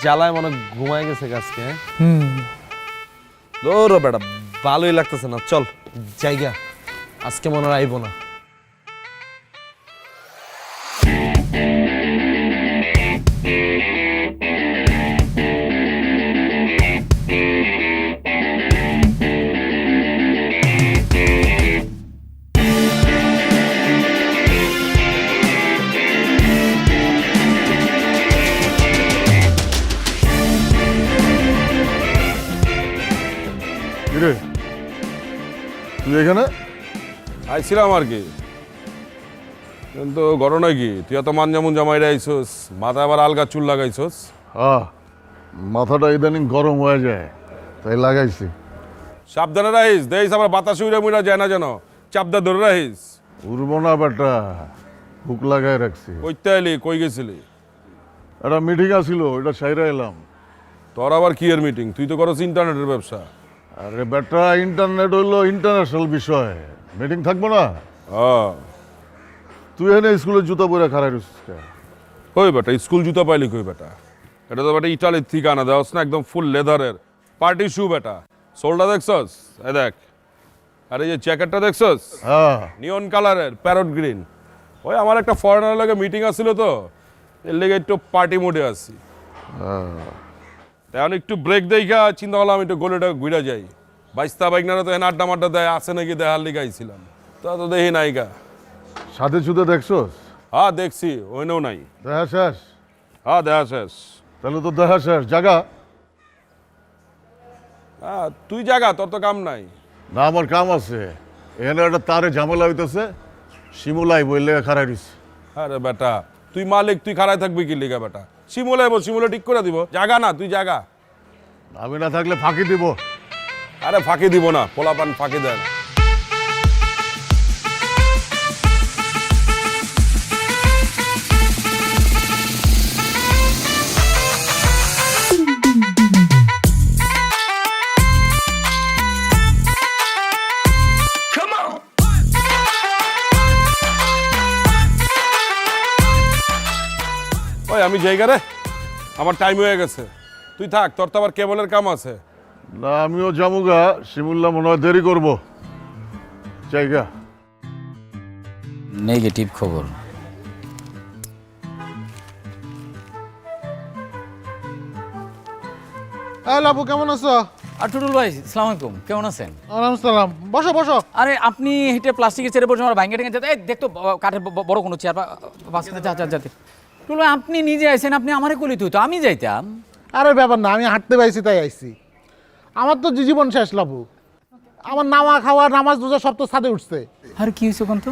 জ্বালায় মনে ঘুমায় গেছে গাছকে। ওরে বেটা ভালোই লাগতেছে না, চল জায়গা আজকে মনে হয় আইব না। কিরে তুই এখানে? আইছিলাম আর কি, কিন্তু ঘটনা কি তুই এত মানজামুন জামাইরা আইসোস, মাথায় আবার আলগা চুল লাগাইছোস। মাথাটা ইদানিং গরম হয়ে যায় তাই লাগাইছি। সাবধানে রাখিস, দেখিস আবার বাতাস উড়ে মুড়া যায় না যেন, চাপদা ধরে রাখিস। উড়বো না বেটা, হুক লাগাই রাখছি। কইতে আইলি, কই গেছিলি? একটা মিটিং আছিল, ওইটা সাইরা এলাম। তোর আবার কি এর মিটিং? তুই তো করস ইন্টারনেটের ব্যবসা। আরে বেটা ইন্টারনেট হইলো ইন্টারন্যাশনাল বিষয়, মিটিং থাকবো না? তুই এনে স্কুলের জুতা পরে খারাই রয়েছিস। কই বেটা স্কুল জুতা পাইলি কই বেটা? এটা তো বেটা ইটালির থেকে আনা দেওয়াস না, একদম ফুল লেদারের পার্টি শু বেটা। সোলটা দেখছস? এই দেখ। আর এই যে জ্যাকেটটা দেখছস? নিয়ন কালারের প্যারট গ্রিন। ওই আমার একটা ফরেনার লাগে মিটিং আসছিল তো, এর লেগে একটু পার্টি মোডে আসছি। এখন একটু ব্রেক দেখা চিন্তা করলাম একটু গোলেটা ঘুরে যাই। বাইস্তা বাইকনারা তো এখানে আড্ডা মাড্ডা দেয়, আছে নাকি দেখার লিগে আইছিলাম, তা তো দেখি নাইগা। সাথে সুদে দেখছস? হ্যাঁ দেখছি, ওইনেও নাই। দেখা শেষ? হ্যাঁ দেখা শেষ। তাহলে তো দেখা শেষ, জাগা। তুই জাগা, তোর তো কাম নাই। না আমার কাম আছে। এখানে একটা তারে ঝামেলা হইতেছে, শিমুলাই বললে খারাই দিছে। আরে বেটা তুই মালিক, তুই খারাই থাকবি কি লিগা বেটা? শিমুলে শিমুলে ঠিক করে দিব, জাগা না তুই জাগা। আমি না থাকলে ফাঁকি দিব। আরে ফাঁকি দিব না, পোলাপান ফাঁকি দেয় না। ওই আমি জায়গা রে, আমার টাইম হয়ে গেছে, তুই থাক, তোর তো আবার কেবলের কাম আছে। না আমিও যামুগা, শিমুল্লাহ মনে হয় দেরি করবো। জায়গা নেগেটিভ খবর। লাবু কেমন আছো? আর টুটুল ভাই সালাম আলাইকুম, কেমন আছেন? ওয়ালাইকুম সালাম। বসো বসো। আরে আপনি হেঁটে প্লাস্টিকের চেয়ারে বসে আমার ভাঙ্গে টেঙ্গে যেতে, এই দেখতো কাঠের বড় কোনো চেয়ার যাতে টুটুল ভাই আপনি নিজে আইছেন, আপনি আমারে কলিত হইতো, আমি যাইতাম। আরে ব্যাপার না, আমি হাঁটতে পাইছি তাই আইছি। আমার তো জীবন শেষ লাবু। আমার নামা খাওয়া নামাজ রোজা সব তো ছাদে উঠছে। আর কি হয়েছে কোন তো?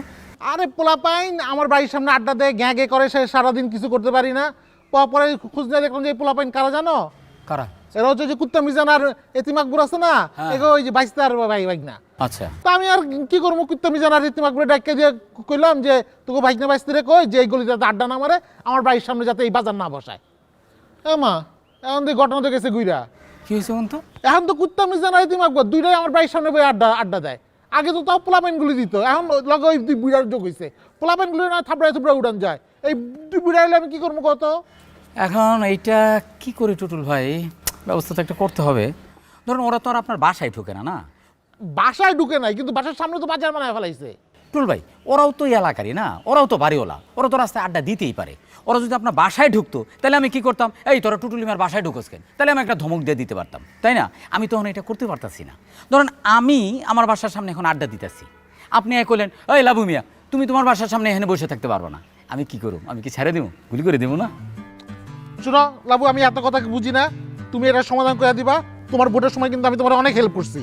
আরে পোলাপাইন আমার বাড়ির সামনে আড্ডা দেয়, গ্যাঁ গে করে, সে সারাদিন কিছু করতে পারি না। পরে খুঁজ নিয়ে দেখলাম যে এই পোলাপাইন কারা জানো? কারা? এরা হচ্ছে যে কুত্তা মিজান আর এতিম আকবর আছে না, এগো ওই যে বাইস্তার ভাই না। আচ্ছা তা আমি আর কি করবো, কুত্তা মিজান আর এতিম আকবরে ডাক্কে দিয়ে কইলাম যে তোকে বাইক না বাইস্তারে কই যে এই গলিতে আড্ডা না মারে, আমার বাড়ির সামনে যাতে এই বাজার না বসায়। এ মা, এখন তো ঘটনা তো গেছে গুইরা। কি হয়েছে কোন তো? এখন তো কুত্তা মিজান আর এতিম আকবর দুইটাই আমার বাড়ির সামনে বই আড্ডা দেয়। আগে তো তাও পোলাপাইনগুলি দিত, এখন লগে ওই দুই বুড়ার যোগ হয়েছে। পোলাপাইনগুলি না থাপড়ায় থুপড়া উড়ান যায়। এই দুই বুড়া হলে আমি কি করবো কত? এখন এইটা কি করে টুটুল ভাই, ব্যবস্থা তো একটা করতে হবে। ধরুন ওরা তো আর আপনার বাসায় ঢুকে না। না বাসায় ঢুকে নাই, কিন্তু বাসার সামনে তো বাজার বানায় ফেলাইছে। টুটুল ভাই ওরাও তো এলাকারই না, ওরাও তো বাড়িওয়ালা, ওরা তো রাস্তায় আড্ডা দিতেই পারে। ওরা যদি আপনার বাসায় ঢুকতো তাহলে আমি কি করতাম, এই তোরা টুটুলিমার বাসায় ঢুকোস কেন, তাহলে আমি একটা ধমক দিয়ে দিতে পারতাম, তাই না? আমি তখন এটা করতে পারতাছি না। ধরুন আমি আমার বাসার সামনে এখন আড্ডা দিতেছি, আপনি কইলেন এই লাবু মিয়া তুমি তোমার বাসার সামনে এখানে বসে থাকতে পারবো না, আমি কি করব? আমি কি ছেড়ে দেবো, গুলি করে দেবো না? শোনো লাবু, আমি এত কথা বুঝি না, তুমি এটা সমাধান করে দিবা। তোমার ভোটের সময় কিন্তু আমি তোমার অনেক হেল্প করছি।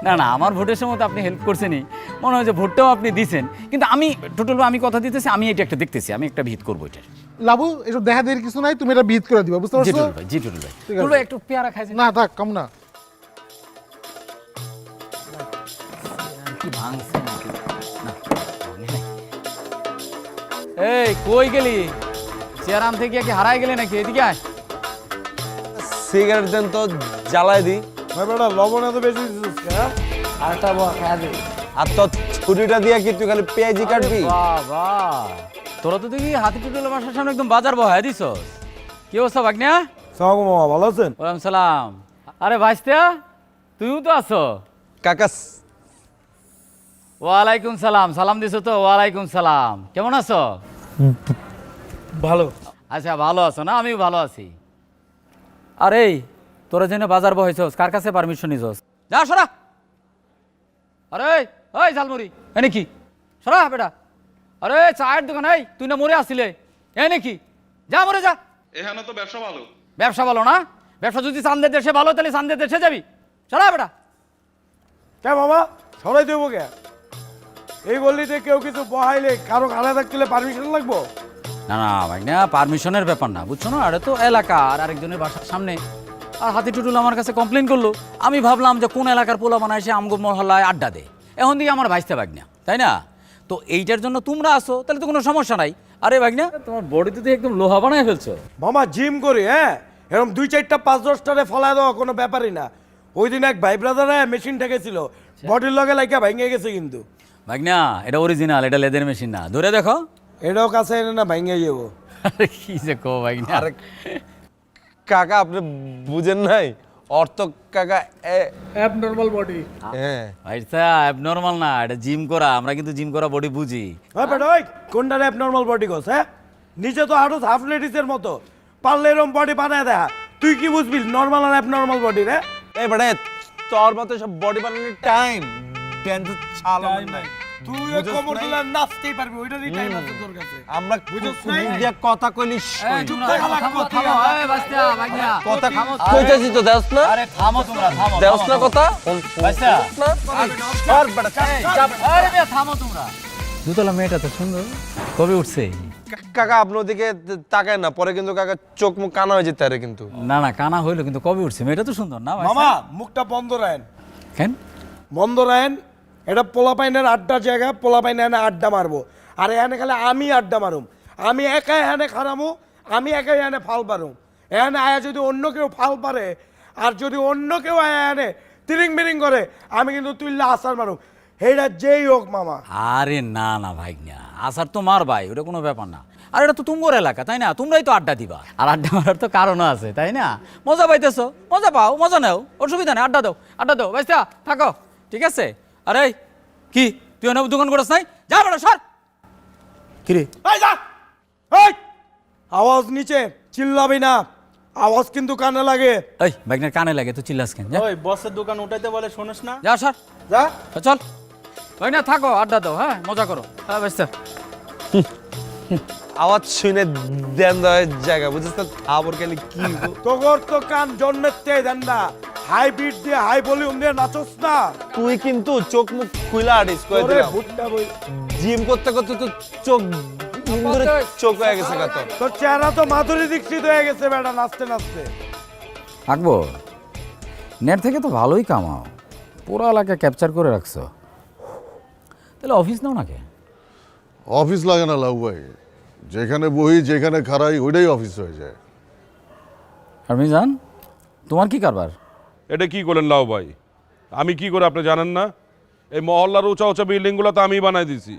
না না, আমার ভোটের সময় তো আপনি হেল্প করছেনই, মনে হয় যে ভোটটাও আপনি দিছেন, কিন্তু আমি টোটাল আমি কথা দিতেছি, আমি এটা একটা দেখতেছি, আমি একটা ভিত করবো এটা। লাবু এসব দেখা দেওয়ার কিছু নাই, তুমি এটা বিহিত করে দিবা, বুঝতে পারছো? জি টুটুল ভাই, ঠিক আছে। টুটুল ভাই একটু পেয়ারা খাইছেন? না থাক, কম না। কি ভাঙছে নাকি? না, ভাঙে নাই। এই কই গেলি? চেয়ার আনতে গিয়ে কি হারাই গেলি নাকি? এদিকে আয়। সিগারেট দেন তো জ্বালায় দি। লবণ এত বেশি দিছিস কেন? আরেকটা বড় খাওয়া দে। আর তোর ছুরিটা দিয়ে কি তুই খালি পেঁয়াজি কাটবি? বাবা তোরা তো দেখি হাতি টুটুল বাসার সামনে একদম বাজার বহায় দিছস। কি অবস্থা ভাগ্না? সালাম মামা, ভালো আছেন? ওয়ালাইকুম সালাম। আরে ভাইস্তা তুইও তো আছো? কাকাস ওয়ালাইকুম সালাম। সালাম দিছো তো? ওয়ালাইকুম সালাম। কেমন আছো? ভালো। আচ্ছা ভালো আছো না? আমিও ভালো আছি। আরে তোরা যেন বাজার বহাইছস, কার কাছে পারমিশন নিছস? যা সরা। আরে ওই ঝালমুড়ি এনে কি সরা বেটা। আরে চায়ের দোকান, এই তুই না মরে আসছিলে, এ নাকি? যা মরে যা। এখানে তো ব্যবসা ভালো। ব্যবসা ভালো না? ব্যবসা যদি চান্দের দেশে ভালো, তাহলে চান্দের দেশে যাবি। সরা বেটা। কে মামা সরাই দেবো কে? এই গলিতে কেউ কিছু বহাইলে কারো খানা থাকলে পারমিশন লাগবো? না না ভাই না, পারমিশনের ব্যাপার না, বুঝছো না? এটা তো এলাকা, আর আরেকজনের বাসার সামনে। আর হাতি টুটুল আমার কাছে কমপ্লেন করলো, আমি ভাবলাম যে কোন এলাকার পোলা বানায় সে আমগো মহল্লায় আড্ডা দেয়, এখন দিকে আমার ভাইস্তে ভাগনা, তাই না? তো এইটার জন্য তোমরা আসো, তাহলে তো কোনো সমস্যা নাই। আরে ভাগনা তোমার বডিতে তো একদম লোহা বানায় ফেলছো। মামা জিম করি, হ্যাঁ এরকম 2-4টা 5-10টারে ফলায় দেওয়া কোনো ব্যাপারই না। ওই দিন এক ভাই ব্রাদারে মেশিন ঠেকেছিল, বডির লগে লাইকা ভেঙে গেছে। কিন্তু ভাগনা এটা অরিজিনাল, এটা লেদের মেশিন না, ধরে দেখো। এটাও কাছে এনে না ভেঙে যাবো। আরে কি যে কো ভাগনা। আরে কাকা আপনি বুঝেন নাই, অর্থ কাকা অ্যাবনর্মাল বডি। হ্যাঁ ভাইসা অ্যাবনর্মাল না, এটা জিম করা, আমরা কিন্তু জিম করা বডি বুঝি। হ্যাঁ বেটা ওই কোনটার অ্যাবনর্মাল বডি গোস? হ্যাঁ নিচে তো আরো হাফ লেডিসের মতো, পারলে এরকম বডি বানায় দেখা। তুই কি বুঝবি নর্মাল আর অ্যাবনর্মাল বডি রে? এই বেটা তোর মতো সব বডি বানানোর টাইম ড্যান্স ছাল নাই। তুই কবর দিলে নাচতেই পারবি, ওইটারই টাইম আছে তোর কাছে। আমরা বুঝছ নাই? মুখ দিয়ে কথা কইলি চুপ করে কথা কইতাছি তো দেওস না? আরে থামো তোমরা, থামো। দেওস না কথা? ভাইসা, আর বেটা চাপ। আরে মিয়া থামো তোমরা। দুতলা মেয়েটা তো সুন্দর, কবে উঠছে? কাকা আপনার দিকে তাকায় না, পরে কিন্তু কাকা চোখ মুখ কানা হয়ে যেতে পারে কিন্তু। না না, কানা হইলো কিন্তু কবে উঠছে? মেয়েটা তো সুন্দর না? মামা মুখটা বন্ধ রাখেন, কেন বন্ধ রাখেন। এটা পোলাপাইনের আড্ডার জায়গা, পোলাপাইনে এনে আড্ডা মারবো। আর এখানে খালি আমি আড্ডা মারুম, আমি একাই এখানে খারামু, আমি একাই এখানে ফাল পারুম। এখানে আয়া যদি অন্য কেউ ফাল পারে, আর যদি অন্য কেউ আয়া এনে তিরিং বিরিং করে, আমি কিন্তু তুইলে আসার মারুম, সেইটা যেই হোক মামা। আরে না না ভাই না, আসার তো মার ভাই, ওটা কোনো ব্যাপার না। আর এটা তো তুমগর এলাকা, তাই না? তোমরাই তো আড্ডা দিবা, আর আড্ডা মারার তো কারণও আছে, তাই না? মজা পাইতেছো, মজা পাও, মজা নেও, অসুবিধা নেই, আড্ডা দাও, আড্ডা দাও, ভাইসা থাকো, ঠিক আছে? আরে কি তুই অনেক দোকান করিস নাই? যা বেটা সর। কিরে এই যা, এই আওয়াজ নিচে, চিল্লাবি না, আওয়াজ কিন্তু কানে লাগে। এই ব্যাগনের কানে লাগে, তো চিল্লাস কেন? যা। ওই বসের দোকান উঠাইতে বলে শোনিস না? যা সর, যা। চল ভাই না, থাকো, আড্ডা দাও, হ্যাঁ মজা করো, হ্যাঁ ভাইসা। আওয়াজ শুনে দেন দেওয়ার জায়গা বুঝছিস না? আবার গেলে কি তোর তো কান জন্মের থেকে দেন না, হাই বিট দিয়ে হাই ভলিউম দিয়ে নাচস না। তুই কিন্তু চোখ মুখ খুইলা আডিস কই ওরে দিলাম। ভুট্টা বই, জিম করতে করতে তো চোখ ইন্দুরে চোখ হয়ে গেছে কত। তোর চেহারা তো মাধুরী দীক্ষিত হয়ে গেছে বেটা, নাচতে নাচতে। আকবর, নেট থেকে তো ভালোই কামাও, পুরো এলাকা ক্যাপচার করে রাখছো, তাহলে অফিস নাও নাকি? অফিস লাগে না লাউ ভাই, যেখানে বহি যেখানে খাড়াই ওইটাই অফিস হয়ে যায়। আর মিজান, তোমার কি কারবার? এটা কি করলেন লাউ ভাই? আমি কি করে আপনি জানেন না? এই মহল্লার উঁচা উঁচা বিল্ডিংগুলো তো আমি বানাই দিছি।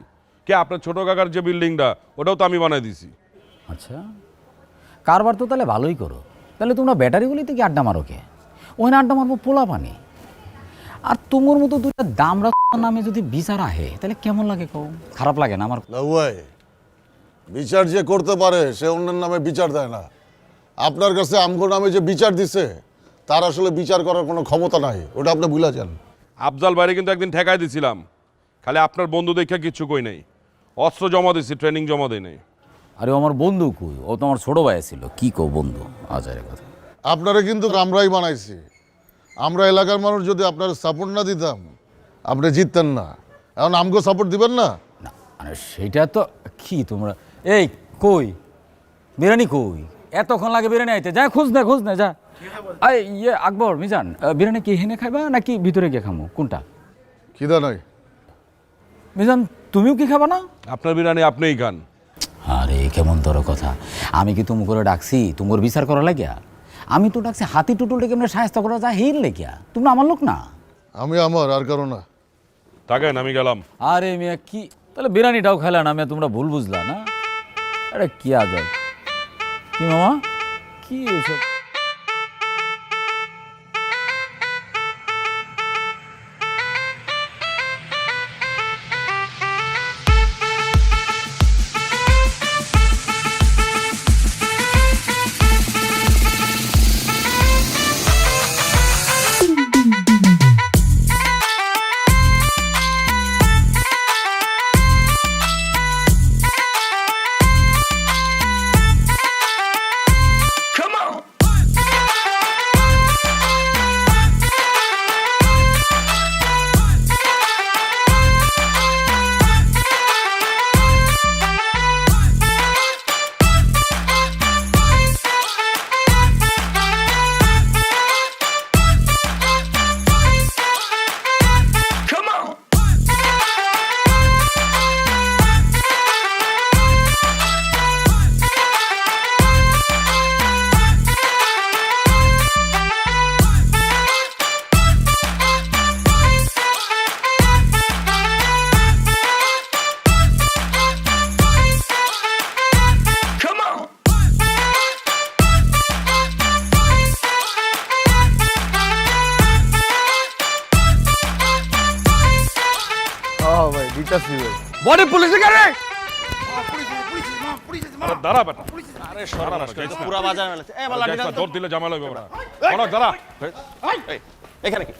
কে আপনার ছোট কাকার যে বিল্ডিংটা, ওটাও তো আমি বানাই দিছি। আচ্ছা, কারবার তো তাহলে ভালোই করো। তাহলে তোমরা ব্যাটারিগুলিতে কি আড্ডা মারো কে? ওখানে আড্ডা মারবো পোলা পানি। আর তোমার মতো দুটা দামরা নামে যদি বিচার আহে, তাহলে কেমন লাগে কও? খারাপ লাগে না আমার? লাউ ভাই, বিচার যে করতে পারে সে অন্যের নামে বিচার দেয় না। আপনার কাছে আমগো নামে যে বিচার দিছে, তার আসলে বিচার করার কোনো ক্ষমতা নাই, ওটা আপনি ভুলে যান। আফজাল বাইরে কিন্তু একদিন ঠেকাই দিছিলাম, খালি আপনার বন্ধু দেখে কিচ্ছু কই নাই। অস্ত্র জমা দিছি, ট্রেনিং জমা দেই নাই। আরে আমার বন্ধু কই? ও তো আমার ছোট ভাই ছিল। কি কও বন্ধু? আজারে কথা। আপনারা কিন্তু আমরাই বানাইছি। আমরা এলাকার মানুষ যদি আপনার সাপোর্ট না দিতাম, আপনি জিততেন না। এখন আমগো সাপোর্ট দিবেন না? না আরে সেটা তো কি, তোমরা এই কই বিরিয়ানি কই? এতক্ষণ লাগে বিরিয়ানি আইতে, যা খোঁজ নে যা। আই ইয়ে আকবর, মিজান, বিরিয়ানি কি হেনে খাইবা নাকি ভিতরে গিয়ে খামো? কোনটা? খিদা নাই। মিজান তুমিও কি খাবা না? আপনার বিরিয়ানি আপনিই খান। আরে কেমন তোর কথা? আমি কি তুমি করে ডাকছি তোমার বিচার করা লাগিয়া? আমি তো ডাকছি হাতি টুটুলটা কেমন সাহায্য করা যায় হের লেগিয়া। তুমি আমার লোক না? আমি আমার আর কারো না। থাকেন, আমি গেলাম। আরে মিয়া কি তাহলে বিরিয়ানিটাও খাইলা না? মিয়া তোমরা ভুল বুঝলা না? আরে কি আজব কি মামা, কি এসব? বডি পুলিশে গাড়ি দাঁড়া বেটা, আরে সর্বনাশ, এটা পুরা বাজার মেলেছে। এ বালা দৌড় দিলে জামাল হইবে বেটা। দাঁড়া, এখানে কি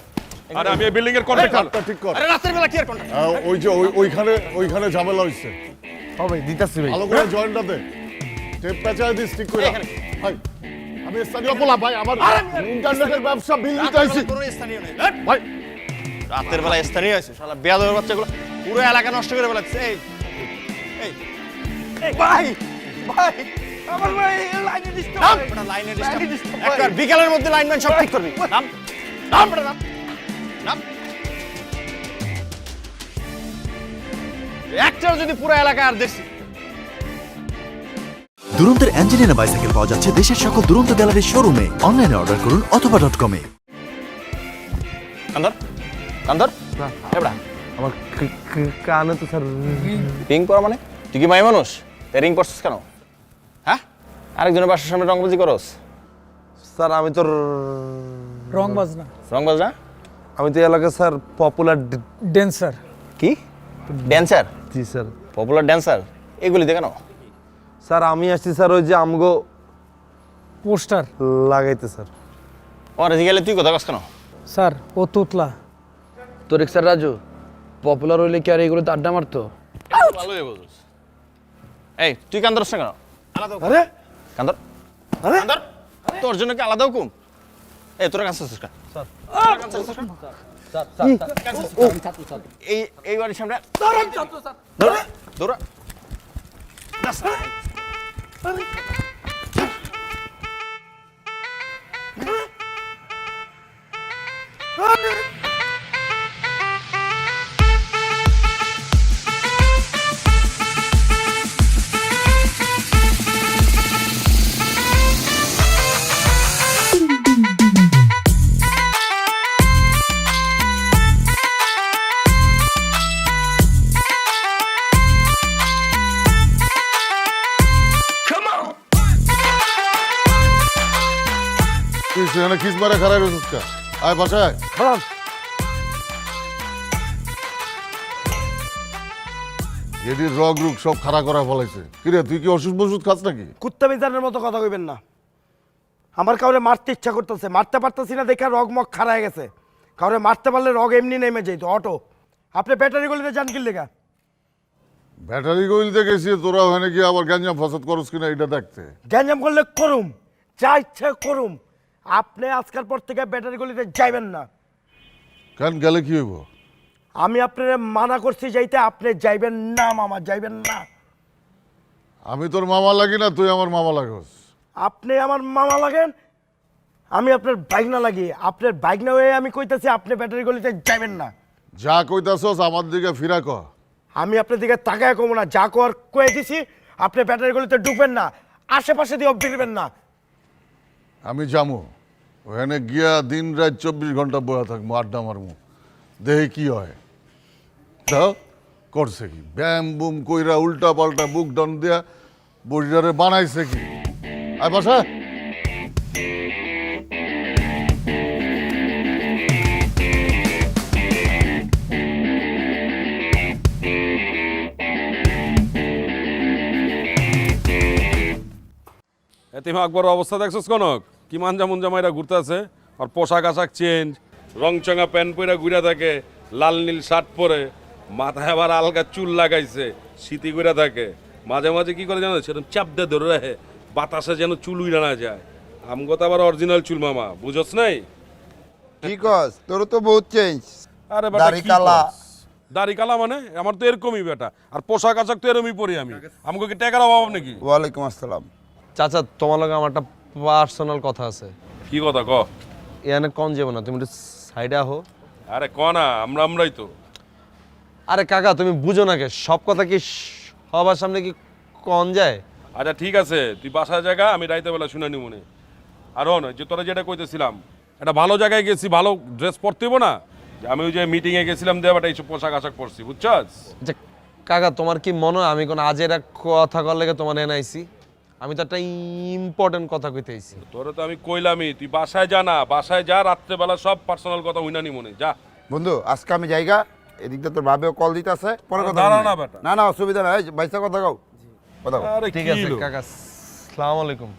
আরে আমি এই বিল্ডিং এর কন্ট্রাক্টর। কাটটা ঠিক কর। আরে রাতের বেলা কি আর কন্ট্রাক্ট? ওই যে ওইখানে ঝামেলা হইছে। ভাই দিতাছি ভাই। ভালো করে জয়েন্টটা দে। টেপ পেঁচায় দিস ঠিক করে। ভাই আমি স্থানীয় পোলা ভাই, আমার ইন্টারনেটের ব্যবসা বিল দিতে আইছি। কোনো স্থানীয় নেই। ভাই রাতের বেলা স্থানীয় আছে শালা বেয়াদবের বাচ্চাগুলো পুরো এলাকা নষ্ট করে ফেলাচ্ছে। এই ভাই ভাই আমার ভাই লাইনে ডিস্টার্ব নাম ওটা লাইনে ডিস্টার্ব একবার বিকালের মধ্যে লাইনম্যান সব ঠিক করবি। নাম নাম ওটা নাম নাম একটাও যদি পুরো এলাকা আর দেখছি। দুরন্তের অ্যাঞ্জেলিনা বাইসাইকেল পাওয়া যাচ্ছে দেশের সকল দুরন্ত গ্যালারির শোরুমে। অনলাইনে অর্ডার করুন অথবা .com-এ। কান্দর কান্দর এবড়া আমার কানে তো স্যার রিং পরা মানে তুই কি মাই মানুষ রিং পরছিস কেন? হ্যাঁ আরেকজনের বাসার সামনে রংবাজি করস? স্যার আমি তো রং বাজনা রংবাজ না? আমি তো এলাকার স্যার পপুলার ড্যান্সার। কি ড্যান্সার? জি স্যার। পপুলার ড্যান্সার এগুলিতে কেন? স্যার আমি আসছি স্যার ওই যে আমগো পোস্টার লাগাইতে স্যার। ওরে গেলে তুই কথা কস কেন? স্যার ও তুতলা। তোর স্যার রাজু পপুলার হইলে কি আর এগুলোতে আড্ডা মারতো? ভালোই বুঝছিস। এই তুই কান্দরস না কেন? আলাদা আরে কান্দর আরে কান্দর তোর জন্য কি আলাদা হুকুম? এই তোরা কাঁদছিস কেন? স্যার এই এই বাড়ির সামনে ধর ধর তুই সেখানে খিস মারা খারাপ হয়েছিস কা? আয় বাসায়। এটির রগ রুগ সব খাড়া করা ফলাইছে। কিরে তুই কি ওষুধ বসুধ খাস নাকি? কুত্তা মিজানের মতো কথা কইবেন না। আমার কাউরে মারতে ইচ্ছা করতেছে, মারতে পারতেছি না দেখে রগ মগ খাড়া হয়ে গেছে। কাউরে মারতে পারলে রগ এমনি নেমে যেত অটো। আপনি ব্যাটারি গলিতে যান কি লেগা? ব্যাটারি গইলতে গেছি, তোরা ওখানে গিয়ে আবার গ্যাঞ্জাম ফসাদ করস কিনা এটা দেখতে। গ্যাঞ্জাম করলে করুম, যা ইচ্ছা করুম। আপনি আজকাল পর থেকে ব্যাটারি গলিতে যাইবেন না। কেন গেলে কি হইব? আমি আপনার মানা করছি যাইতে, আপনি যাইবেন না মামা, যাইবেন না। আমি তোর মামা লাগি না, তুই আমার মামা লাগস। আপনি আমার মামা লাগেন, আমি আপনার বাইকনা লাগি। আপনার বাইকনা হয়ে আমি কইতাছি আপনি ব্যাটারি গলিতে যাইবেন না। যা কইতাছস আমার দিকে ফিরা ক। আমি আপনার দিকে তাকায় কমো না, যা কর কয়ে দিছি। আপনি ব্যাটারি গলিতে ঢুকবেন না, আশেপাশে দিয়ে বেরবেন না। আমি যামু ওখানে গিয়া দিন রাত 24 ঘন্টা বয়া থাকবো, আড্ডা মারমু, দেহে কি হয়। তো করছে কি ব্যাম বুম কইরা উল্টা পাল্টা বুক ডান দিয়া বডিটারে বানাইছে কি? আয় বাসা। এতিম আকবর অবস্থা দেখছস কনক? কি মানজা মুঞ্জা মাইরা ঘুরতে আছে, আর পোশাক আশাক চেঞ্জ, রংচঙা প্যান্ট পরে ঘুরে থাকে, লাল নীল শার্ট পরে, মাথায় আবার আলগা চুল লাগাইছে, শীতি ঘুরে থাকে। মাঝে মাঝে কি করে জানো, সেরকম চাপ দিয়ে ধরে রাখে, বাতাসে যেন চুল উড়ে না যায়। আমগো তো আবার অরিজিনাল চুল মামা, বুঝছ নাই? কি কস তোর তো বহুত চেঞ্জ। আরে বেটা দাড়ি কি কালা। করস? দাড়ি কালা মানে আমার তো এরকমই বেটা, আর পোশাক আশাক তো এরকমই পরি আমি। আমগো কি টাকার অভাব নাকি? ওয়ালাইকুম আসসালাম। চাচা তোমার লগে আমার একটা পার্সোনাল কথা আছে। কি কথা ক? এখানে কন যাবো না, তুমি একটু সাইডে আহো। আরে ক না, আমরাই তো। আরে কাকা তুমি বুঝো না কে, সব কথা কি সবার সামনে কি কন যায়? আচ্ছা ঠিক আছে, তুই বাসায় জায়গা, আমি রাইতে বেলা শুনে নিব নে। আর হন যে তোরা যেটা কইতেছিলাম, একটা ভালো জায়গায় গেছি, ভালো ড্রেস পরতে হইব না? যে আমি ওই যে মিটিংয়ে গেছিলাম, দেবাটা এইসব পোশাক আশাক পরছি, বুঝছস? আচ্ছা কাকা তোমার কি মনে হয় আমি কোনো আজের এক কথা কর লেগে তোমার এনাইছি? আমি তো একটা ইম্পর্টেন্ট কথা কইতে আইছি। তোরে তো আমি কইলামই, তুই বাসায় যা না, বাসায় যা, রাত্রেবেলা সব পার্সোনাল কথা হইনা নি মনে যা। বন্ধু আজকে আমি জায়গা এদিকটা তোর ভাবেও কল দিতে আছে, পরে কথা দাঁড়া বলবি। না বেটা। না না অসুবিধা নাই, বাইসা কথা কও, কথা কও। আরে ঠিক কি আছে হলো? কাকা, আসসালামু আলাইকুম।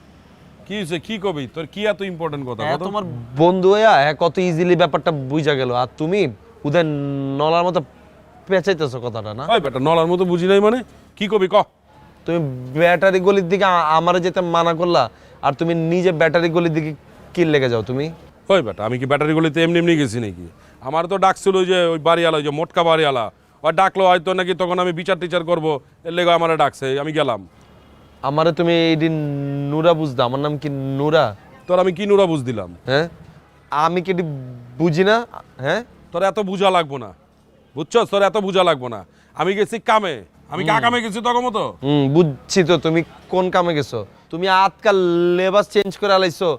কি হয়েছে কি কবি তোর কি এত ইম্পর্টেন্ট কথা হ্যাঁ কত? তোমার বন্ধু হইয়া কত ইজিলি ব্যাপারটা বুঝা গেল আর তুমি উদয় নলার মতো পেঁচাইতেছো কথাটা না ওই বেটা নলার মতো বুঝি নাই মানে কি কবি ক তুমি ব্যাটারি গলির দিকে আমারে যেতে মানা করলা আর তুমি নিজে ব্যাটারি গলির দিকে কি লেগে যাও তুমি ওই বেটা আমি কি ব্যাটারি গলিতে এমনি এমনি গেছি নাকি আমার তো ডাকছিল ওই যে ওই বাড়িওয়ালা ওই যে মোটকা বাড়িওয়ালা ওই ডাকলো হয়তো নাকি তখন আমি বিচার টিচার করবো এর লেগে আমার ডাকছে আমি গেলাম আমারে তুমি এই দিন নুরা বুঝদা আমার নাম কি নুরা তোর আমি কি নুরা বুঝ দিলাম হ্যাঁ আমি কি এটি বুঝি না হ্যাঁ তোর এত বুঝা লাগবো না বুঝছস তোর এত বুঝা লাগবো না আমি গেছি কামে আমি কা কামে গেছি তখন মতো বুঝছি তো তুমি কোন কামে গেছো তুমি আজকাল লেবাস চেঞ্জ করে আলাইছো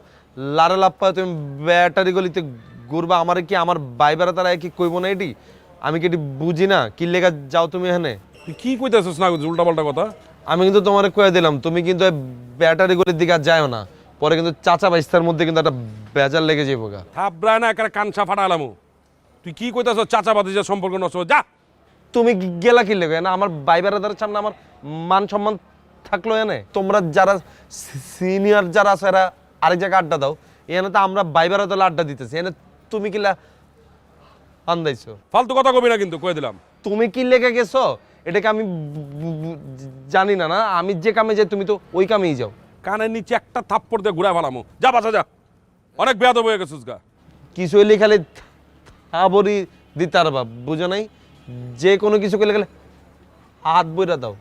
লারে লাপ্পা তুমি ব্যাটারি গলিতে ঘুরবা আমারে কি আমার বাইবারা তারা কি কইব না এটি আমি কি এটি বুঝি না কি লেগা যাও তুমি এখানে তুই কি কইতেছিস না উল্টা পাল্টা কথা আমি কিন্তু তোমারে কয়ে দিলাম তুমি কিন্তু এই ব্যাটারি গলির দিকে আর যাও না পরে কিন্তু চাচা বাইস্তার মধ্যে কিন্তু একটা বেজার লেগে যাবো গা থাবড়ায় না একটা কানসা ফাটালামু তুই কি কইতেছিস চাচা বাতিজার সম্পর্ক নষ্ট যা তুমি গেলা কি লেগে না আমার বাইবারাদারের সামনে আমার মান সম্মান থাকলো এনে তোমরা যারা সিনিয়র যারা আছে এরা আরেক জায়গায় আড্ডা দাও এখানে তো আমরা বাইবারাদারে আড্ডা দিতেছি এনে তুমি কিলা আন্দাইছো ফালতু কথা কবি না কিন্তু কয়ে দিলাম তুমি কি লেগে গেছো এটাকে আমি জানি না না আমি যে কামে যাই তুমি তো ওই কামেই যাও কানের নিচে একটা থাপ্পড় দিয়ে ঘুরে ফেলামু যা বাসা যা অনেক বেয়াদব হয়ে গেছিস গা কিছু হইলে খালি থাবরি দিতার বা বুঝো নাই যে কোনো কিছু করলে গেলে হাত বইরা দাও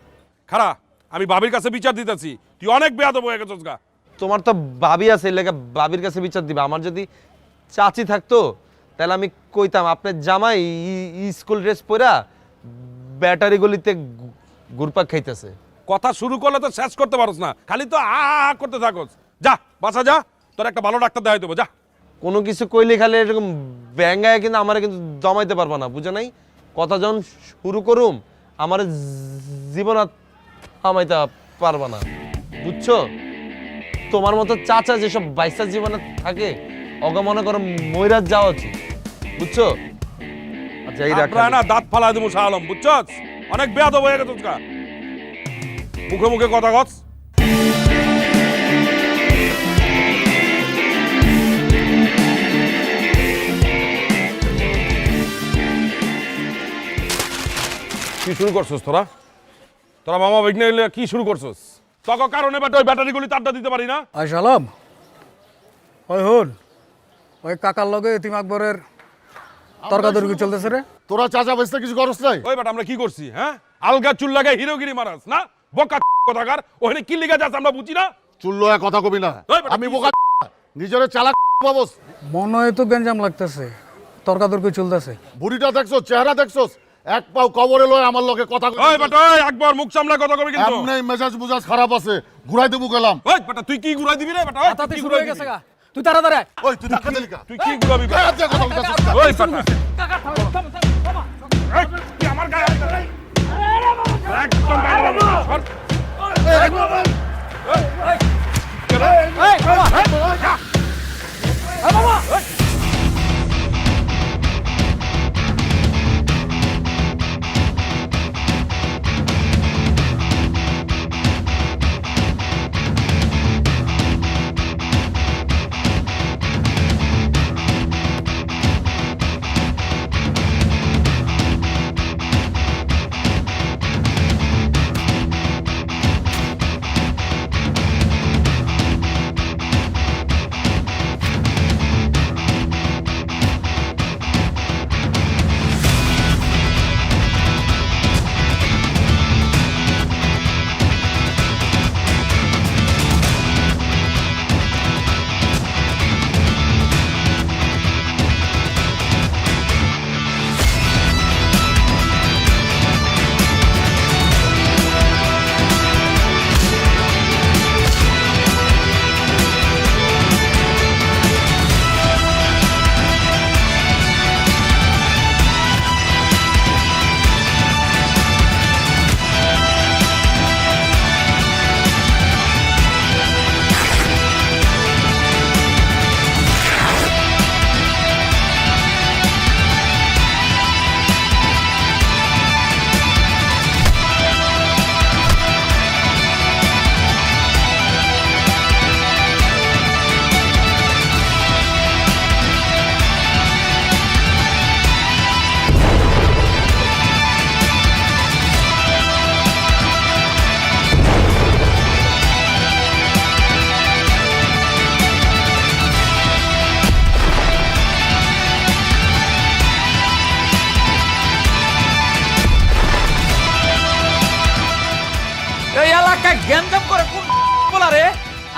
খারা আমি বাবির কাছে বিচার দিতেছি তুই অনেক বেয়াদব হয়ে গেছিস গা তোমার তো ভাবি আছে এই লেগে বাবির কাছে বিচার দিবা আমার যদি চাচি থাকতো তাহলে আমি কইতাম আপনার জামাই স্কুল ড্রেস পরা ব্যাটারি গলিতে ঘুরপাক খাইতেছে কথা শুরু করলে তো শেষ করতে পারোস না খালি তো আ আ করতে থাকোস যা বাসা যা তোর একটা ভালো ডাক্তার দেখাই দেবো যা কোনো কিছু কইলে খালি এরকম ব্যাঙ্গায় কিন্তু আমার কিন্তু দমাইতে পারবা না বুঝো নাই কথা যখন শুরু করুম আমার জীবন আর থামাইতে পারবা না বুঝছো তোমার মতো চাচা যেসব বাইসার জীবনে থাকে অগা মনে করো ময়রাজ যাওয়া উচিত বুঝছো আচ্ছা এই রাখা না দাঁত ফালা দেবো শাহ আলম বুঝছস অনেক বেয়াদব হয়ে গেছিস গা মুখে মুখে কথা কস কি শুরু করছস তোরা তোরা মামা বিঘ্নে কি শুরু করছস তখন কারণে বেটা ওই ব্যাটারিগুলি তারটা দিতে পারি না আই সালাম ওই হন ওই কাকার লগে এতিম আকবরের তর্কাতর্কি চলতেছে রে তোরা চাচা বেসতে কিছু করস নাই ওই বেটা আমরা কি করছি হ্যাঁ আলগা চুল লাগায় হিরোগিরি মারাস না বোকা কথাকার ওখানে কি লিখা যাচ্ছে আমরা বুঝি না চুল্লো এক কথা কবি না ওই বেটা, আমি কি বোকা নিজের চালাক বাবস মনে হয় তো গেঞ্জাম লাগতেছে তর্কাতর্কি চলতেছে বুড়িটা দেখছো চেহারা দেখছোস এক পাও কবরে লয় আমার লগে কথা ওই বেটা ওই একবার মুখ সামলা কথা কবি কিন্তু এমনি মেজাজ বুজাজ খারাপ আছে ঘুরাই দেবো গেলাম ওই বেটা তুই কি ঘুরাই দিবি রে বেটা ওই, তাতে তুই শুরু ঘুরাই হয়ে গেছে দিবি? গা তুই তাড়াতাড়ি আয়। ওই তুই ধাক্কা দিলি কা তুই কি ঘুরাবি বেটা? এই যে কথা বলতেছিস না। ওই বেটা এই, তুই আমার গায়ে হাত দিলি? একদম গায়ে হাত দিলি, সর।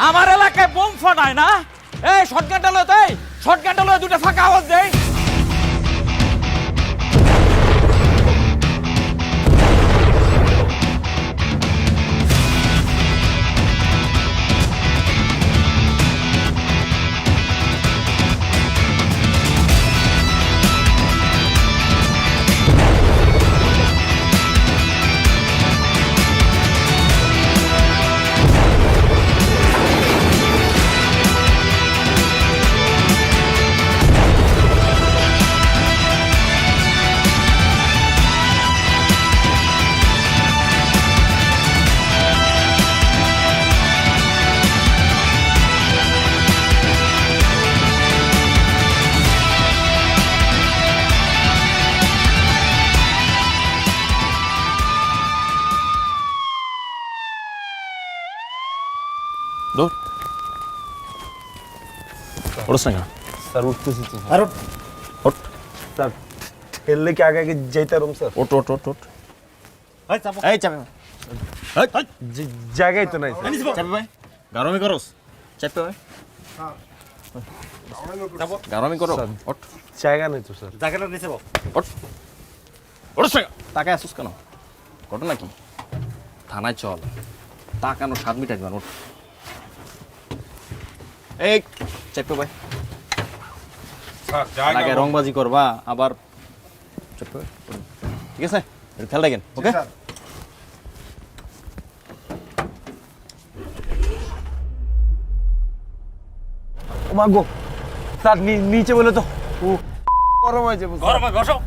আমার এলাকায় বোম ফাটায় না? এই শর্টকাটটা লয়, তাই শর্টকাটটা লয়, দুটো ফাঁকা আওয়াজ দেয়। দৌড় ওঠস না কেন? স্যার উঠতেছি তো। আর ওঠ স্যার ঠেললে কি আগে আগে যেতে রুম স্যার? ওঠ ওঠ ওঠ ওঠ এই চাপো, এই চাপে জায়গায় তো নাই স্যার। চাপে ভাই গারমি করস চাপে ভাই গারমি করো ওঠ জায়গা নেই তো স্যার। জায়গাটা নিচে বল। ওঠ ওঠস না টাকা আসুস কেন? ঘটনা কি? থানায় চল, টাকানো 7 মিটার দিবেন। ওঠ এই চাপে ভাই লাগে রংবাজি করবা আবার চাপে ভাই। ঠিক আছে এটা খেয়াল রাখেন। ওকে ও মা গো স্যার নিচে বলে তো ও গরম হয়ে যাবে। গরমে বসো।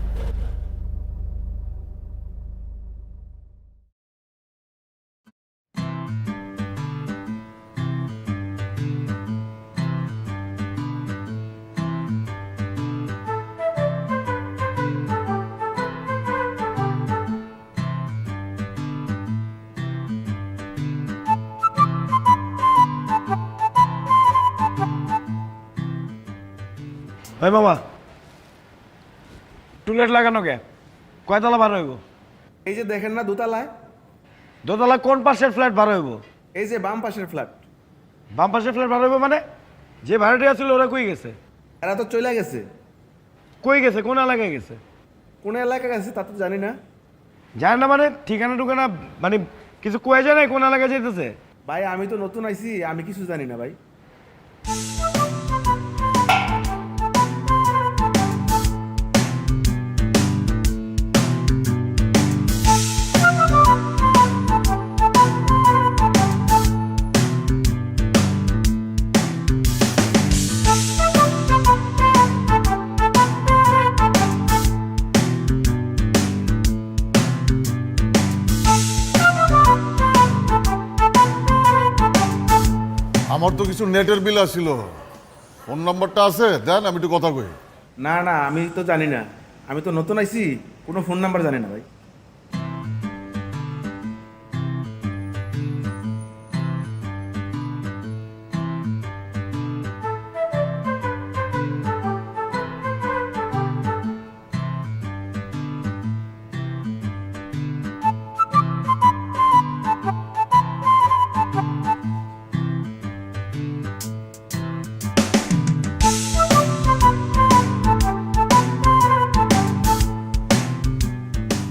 ভাই মামা টুলেট লাগানো কে? কয়তলা ভাড়া হইব? এই যে দেখেন না দোতলায়, দোতলা কোন পাশের ফ্ল্যাট ভাড়া হইব? এই যে বাম পাশের ফ্ল্যাট। বাম পাশের ফ্ল্যাট ভাড়া হইব মানে? যে ভাড়াটি আছিল ওরা কই গেছে? এরা তো চলে গেছে। কই গেছে? কোন এলাকায় গেছে? কোন এলাকায় গেছে তা তো জানি না জানে না মানে ঠিকানা টুকানা মানে কিছু কয়ে যায় না কোন এলাকায় যেতেছে? ভাই। আমি তো নতুন আইছি, আমি কিছু জানি না ভাই। আমার তো কিছু নেটের বিল আসছিল, ফোন নাম্বারটা আছে দেন, আমি একটু কথা কই। না না, আমি তো জানি না, আমি তো নতুন আইছি, কোনো ফোন নাম্বার জানি না ভাই।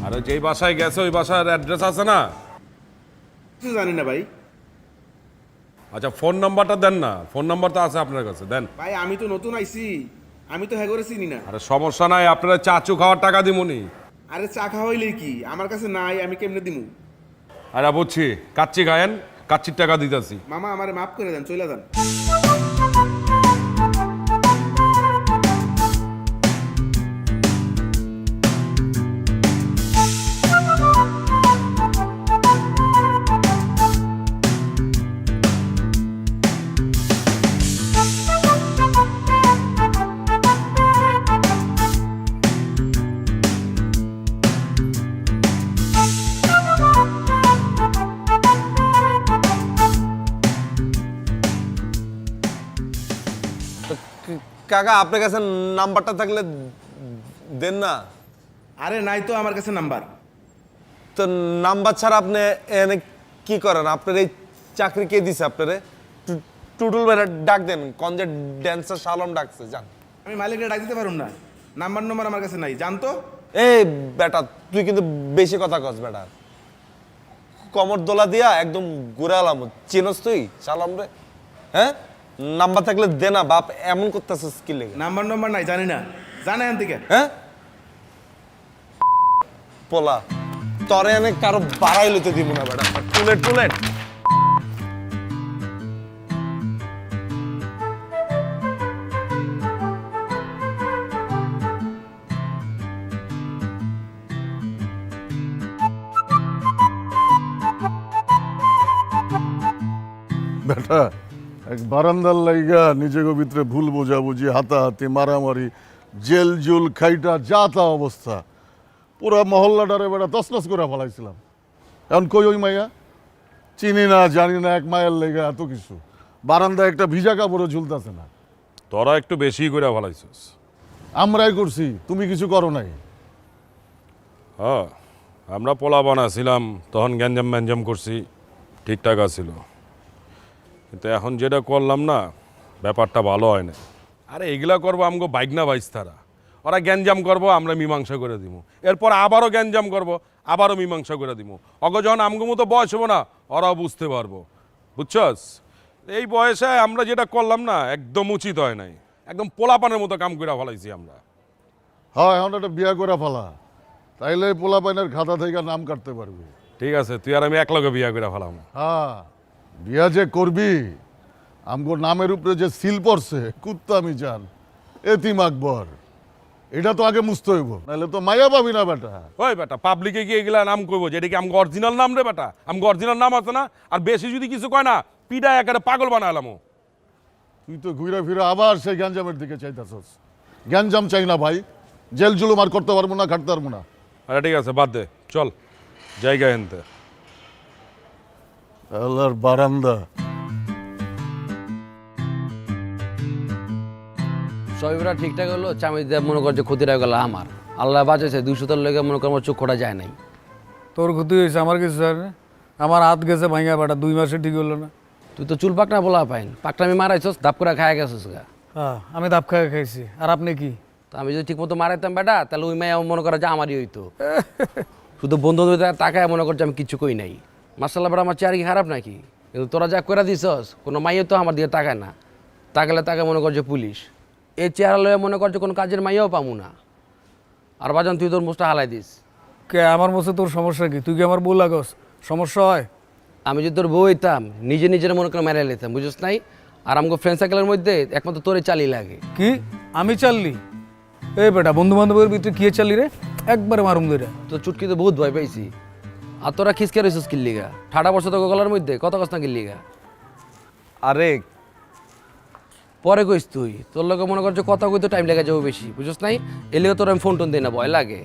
আরে যেই বাসায় গেছে ওই বাসার অ্যাড্রেস আছে না? কিছু জানি না ভাই। আচ্ছা ফোন নাম্বারটা দেন না, ফোন নাম্বার তো আছে আপনার কাছে, দেন। ভাই আমি তো নতুন আইছি, আমি তো হ্যাঁ করে চিনি না। আরে সমস্যা নাই, আপনারা চাচু খাওয়ার টাকা দিমুনি। আরে চা খাওয়াইলে কি, আমার কাছে নাই, আমি কেমনে দিমু? আরে বুঝছি, কাচ্চি খায়েন, কাচ্চির টাকা দিতেছি। মামা আমারে মাফ করে দেন, চলে যান। কাকা আপনার কাছে নাম্বারটা থাকলে দেন না। আরে নাই তো আমার কাছে নাম্বার। তো নাম্বার ছাড়া আপনি এনে কি করেন? আপনার এই চাকরি কে দিছে আপনারে? টুটুল বেড়া ডাক দেন কনজে ড্যান্সার শালম ডাকছে যান। আমি মালিকরে ডাক দিতে পারুম না, নাম্বার আমার কাছে নাই, জানতো। এই বেটা তুই কিন্তু বেশি কথা কস বেটা, কমর দোলা দিয়া একদম ঘুরালাম, চিনস তুই শালম রে? হ্যাঁ নাম্বার থাকলে দে না বাপ, এমন করতেছিস কি লেগে? নাম্বার নাই, জানি না, জানে এখান থেকে। হ্যাঁ পোলা তরে এনে কারো বাড়াই লইতে দিব না বেটা, টুলেট বেটা এক বারান্দার লাইগা নিজেকে ভিতরে ভুল বোঝাবুঝি, হাতাহাতি, মারামারি, জেল জুল খাইটা যা তা অবস্থা, পুরা মহল্লাটারে বেটা তসনস করে ফেলাইছিলাম। এখন কই ওই মাইয়া? চিনি না জানি না, এক মায়ের লেগে এত কিছু, বারান্দায় একটা ভিজা কাপড়ও ঝুলতেছে না। তোরা একটু বেশি করে ফেলাইছিস। আমরাই করছি, তুমি কিছু করো নাই। হ্যাঁ আমরা পোলা বানাছিলাম তখন গ্যাঞ্জাম ম্যাঞ্জাম করছি, ঠিকঠাক আছিল, কিন্তু এখন যেটা করলাম না ব্যাপারটা ভালো হয় না। আরে এগুলা করবো আমগো বাইক না বাইস তারা, ওরা গ্যাঞ্জাম করবো আমরা মীমাংসা করে দিব, এরপর আবারও গ্যাঞ্জাম করবো আবারও মীমাংসা করে দিব। অগ যখন আমগো মতো বয়স হবো না ওরাও বুঝতে পারবো, বুঝছস? এই বয়সে আমরা যেটা করলাম না একদম উচিত হয় নাই, একদম পোলাপানের মতো কাম করে ফেলাইছি আমরা। হ্যাঁ এখন একটা বিয়া করে ফেলা, তাইলে পোলা পাইনের খাতা থেকে নাম কাটতে পারবি। ঠিক আছে তুই আর আমি একলগে বিয়া করে ফেলাম। হ্যাঁ বিয়া যে করবি, আমগো নামের উপরে যে সিল পড়ছে কুত্তা মিজান এতিম আকবর, এটা তো আগে মুছতে হইব, নাহলে তো মায়া পাবি না বেটা। ওই বেটা পাবলিকে গিয়ে এগুলা নাম করবো, যেটা কি আমাকে অরিজিনাল নাম রে বেটা, আমাকে অরিজিনাল নাম আছে না, আর বেশি যদি কিছু কয় না পিডা একেবারে পাগল বানালাম। তুই তো ঘুরে ফিরে আবার সেই গ্যাঞ্জামের দিকে চাইতেছস। গ্যাঞ্জাম চাই না ভাই, জেল জুলুম আর করতে পারবো না, খাটতে পারবো না। আরে ঠিক আছে বাদ দে, চল জায়গা এনতে। আল্লাহর বারান্দা সবইরা ঠিকঠাক হলো, চামি দিয়ে মনে কর যে ক্ষতিটা গেল আমার, আল্লাহ বাঁচাইছে 200 লেগে মনে কর আমার চোখ খোটা যায় নাই। তোর ক্ষতি হয়েছে, আমার কিছু স্যার, আমার হাত গেছে ভাঙা বেটা, 2 মাসে ঠিক হলো না। তুই তো চুল পাকনা বলা পাইন, পাকটা আমি মারাইছস, দাপ করে খায় গেছিস গা। হ্যাঁ আমি দাপ খাই খাইছি, আর আপনি কি? তো আমি যদি ঠিক মতো মারাইতাম বেটা, তাহলে ওই মেয়ে মনে করে যে আমারই হইতো। শুধু বন্ধু তাকায় মনে করছে আমি কিছু কই নাই। মার্শাল্লাহ বেটা আমার চেয়ার কি খারাপ নাকি? কিন্তু তোরা যা করে দিছস, কোনো মাইও তো আমার দিকে তাকায় না, তাকালে তাকে মনে করছে পুলিশ। এই চেহারা লয়ে মনে করছে কোনো কাজের মাইয়াও পামু না। আর বাজান তুই তোর মুখটা হালাই দিস। কে আমার মোছে তোর সমস্যা কি? তুই কি আমার বউ লাগস? সমস্যা হয়? আমি যদি তোর বউ হইতাম নিজের মনে করে মেরে নিতাম, বুঝছ নাই? আর আমাকে ফ্রেন্ড সার্কেলের মধ্যে একমাত্র তোরে চালি লাগে। কি আমি চাললি? এই বেটা বন্ধু বান্ধবের ভিতরে কি চাললি রে? একবারে মারুম ধরে। তো চুটকিতে বহুত ভয় পাইছি। আর তোরা খিসকে রয়েছিস কিল্লিগা, ঠাডা বছর তো গলার মধ্যে কত কষ্ট না কিল্লিগা। আরে পরে কইস তুই, তোর লোকে মনে করছে কথা কইতে টাইম লেগে যাবো বেশি, বুঝছ নাই? এলিও তোর আমি ফোন টোন দিই না, ভয় লাগে।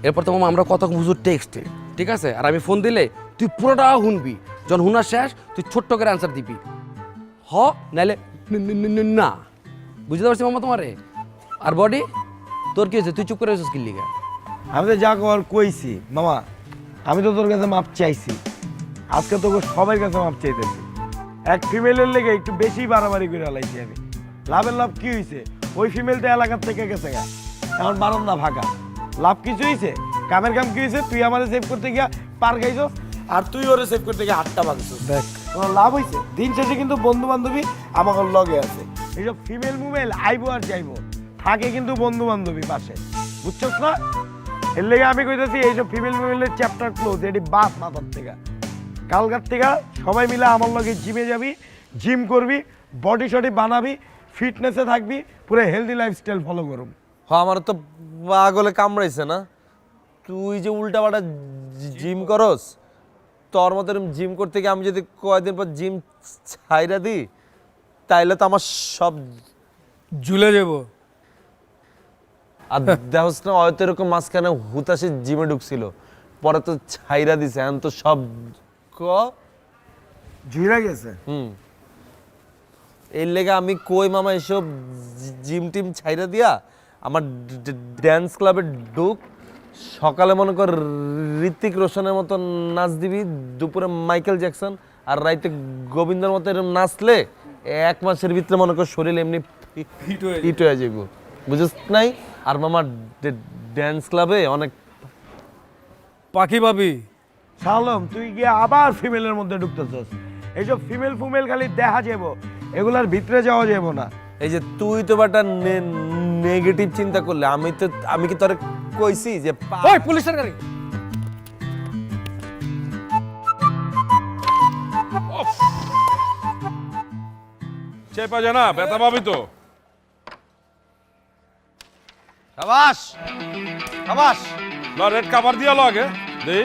এরপর তো আমরা কথা বুঝুর টেক্সটে, ঠিক আছে? আর আমি ফোন দিলে তুই পুরোটা শুনবি, যখন হুনার শেষ তুই ছোট্ট করে অ্যান্সার দিবি, হ নাইলে না। বুঝতে পারছি মামা তোমারে? আর বডি তোর কি হয়েছে? তুই চুপ করে আছিস কিল্লিগা? আমি তো যা কর কইছি মামা, আমি তো তোর কাছে মাপ চাইছি, আজকে তোকে সবার কাছে মাপ চাইতেছি। এক ফিমেলের লেগে একটু বেশি বাড়াবাড়ি করে লাইছি আমি। লাভের লাভ কি হয়েছে? ওই ফিমেলটা এলাকার থেকে গেছে গা, এখন বারান্দা ফাঁকা। লাভ কিছু হয়েছে? কামের কাম কি হয়েছে? তুই আমার সেভ করতে গিয়া পার খাইছস, আর তুই ওরে সেভ করতে গিয়ে হাতটা ভাঙছিস। দেখ কোনো লাভ হয়েছে? দিন শেষে কিন্তু বন্ধু বান্ধবী আমার লগে আছে। এইসব ফিমেল মুমেল আইবো আর যাইবো, থাকে কিন্তু বন্ধু বান্ধবী পাশে, বুঝছস না? এর লেগে আমি কইতেছি এইসব ফিমেল মুমেলের চ্যাপ্টার ক্লোজ, এটি বাস মাথার থেকে। কালকার থেকে সবাই মিলে আমার লগে জিমে যাবি, জিম করবি, বডি শডি বানাবি, ফিটনেসে থাকবি, পুরো হেলদি লাইফস্টাইল ফলো করুম। আমার তো পাগলে কামড়াইছে না, তুই যে উল্টা পাল্টা জিম করস, তোর মতো জিম করতে গিয়ে আমি যদি কয়েকদিন পর জিম ছাইরা দিই তাইলে তো আমার সব ঝুলে যাবো। আর দেখস না হয়তো এরকম মাঝখানে হুতাশে জিমে ঢুকছিল, পরে তো ছাইরা দিছে, এখন তো সব ঝুলে গেছে। এর লেগে আমি কই মামা এসব জিম টিম ছাইরা দিয়া আমার ড্যান্স ক্লাবে ঢুক, সকালে মনে কর ঋত্বিক রোশনের মতো নাচ দিবি, দুপুরে মাইকেল জ্যাকসন, আর রাইতে গোবিন্দর মতো এরকম নাচলে 1 মাসের ভিতরে মনে কর শরীর এমনি হিট হয়ে যাইব বুঝছ নাই? আর মামা ড্যান্স ক্লাবে অনেক পাখি পাবি। সালম তুই গিয়ে আবার ফিমেলের মধ্যে ঢুকতেছস। এইসব ফিমেল ফুমেল খালি দেখা যাবো, এগুলার ভিতরে যাওয়া যাবো না। এই যে তুই তো বাটা নেগেটিভ চিন্তা করলে আমি কি তোরে কইছি যে ওই পুলিশের গাড়ি। চেপা যায় না, ব্যথা পাবি তো। সাবাস সাবাস রেড কাভার দিয়ে লো আগে দেই।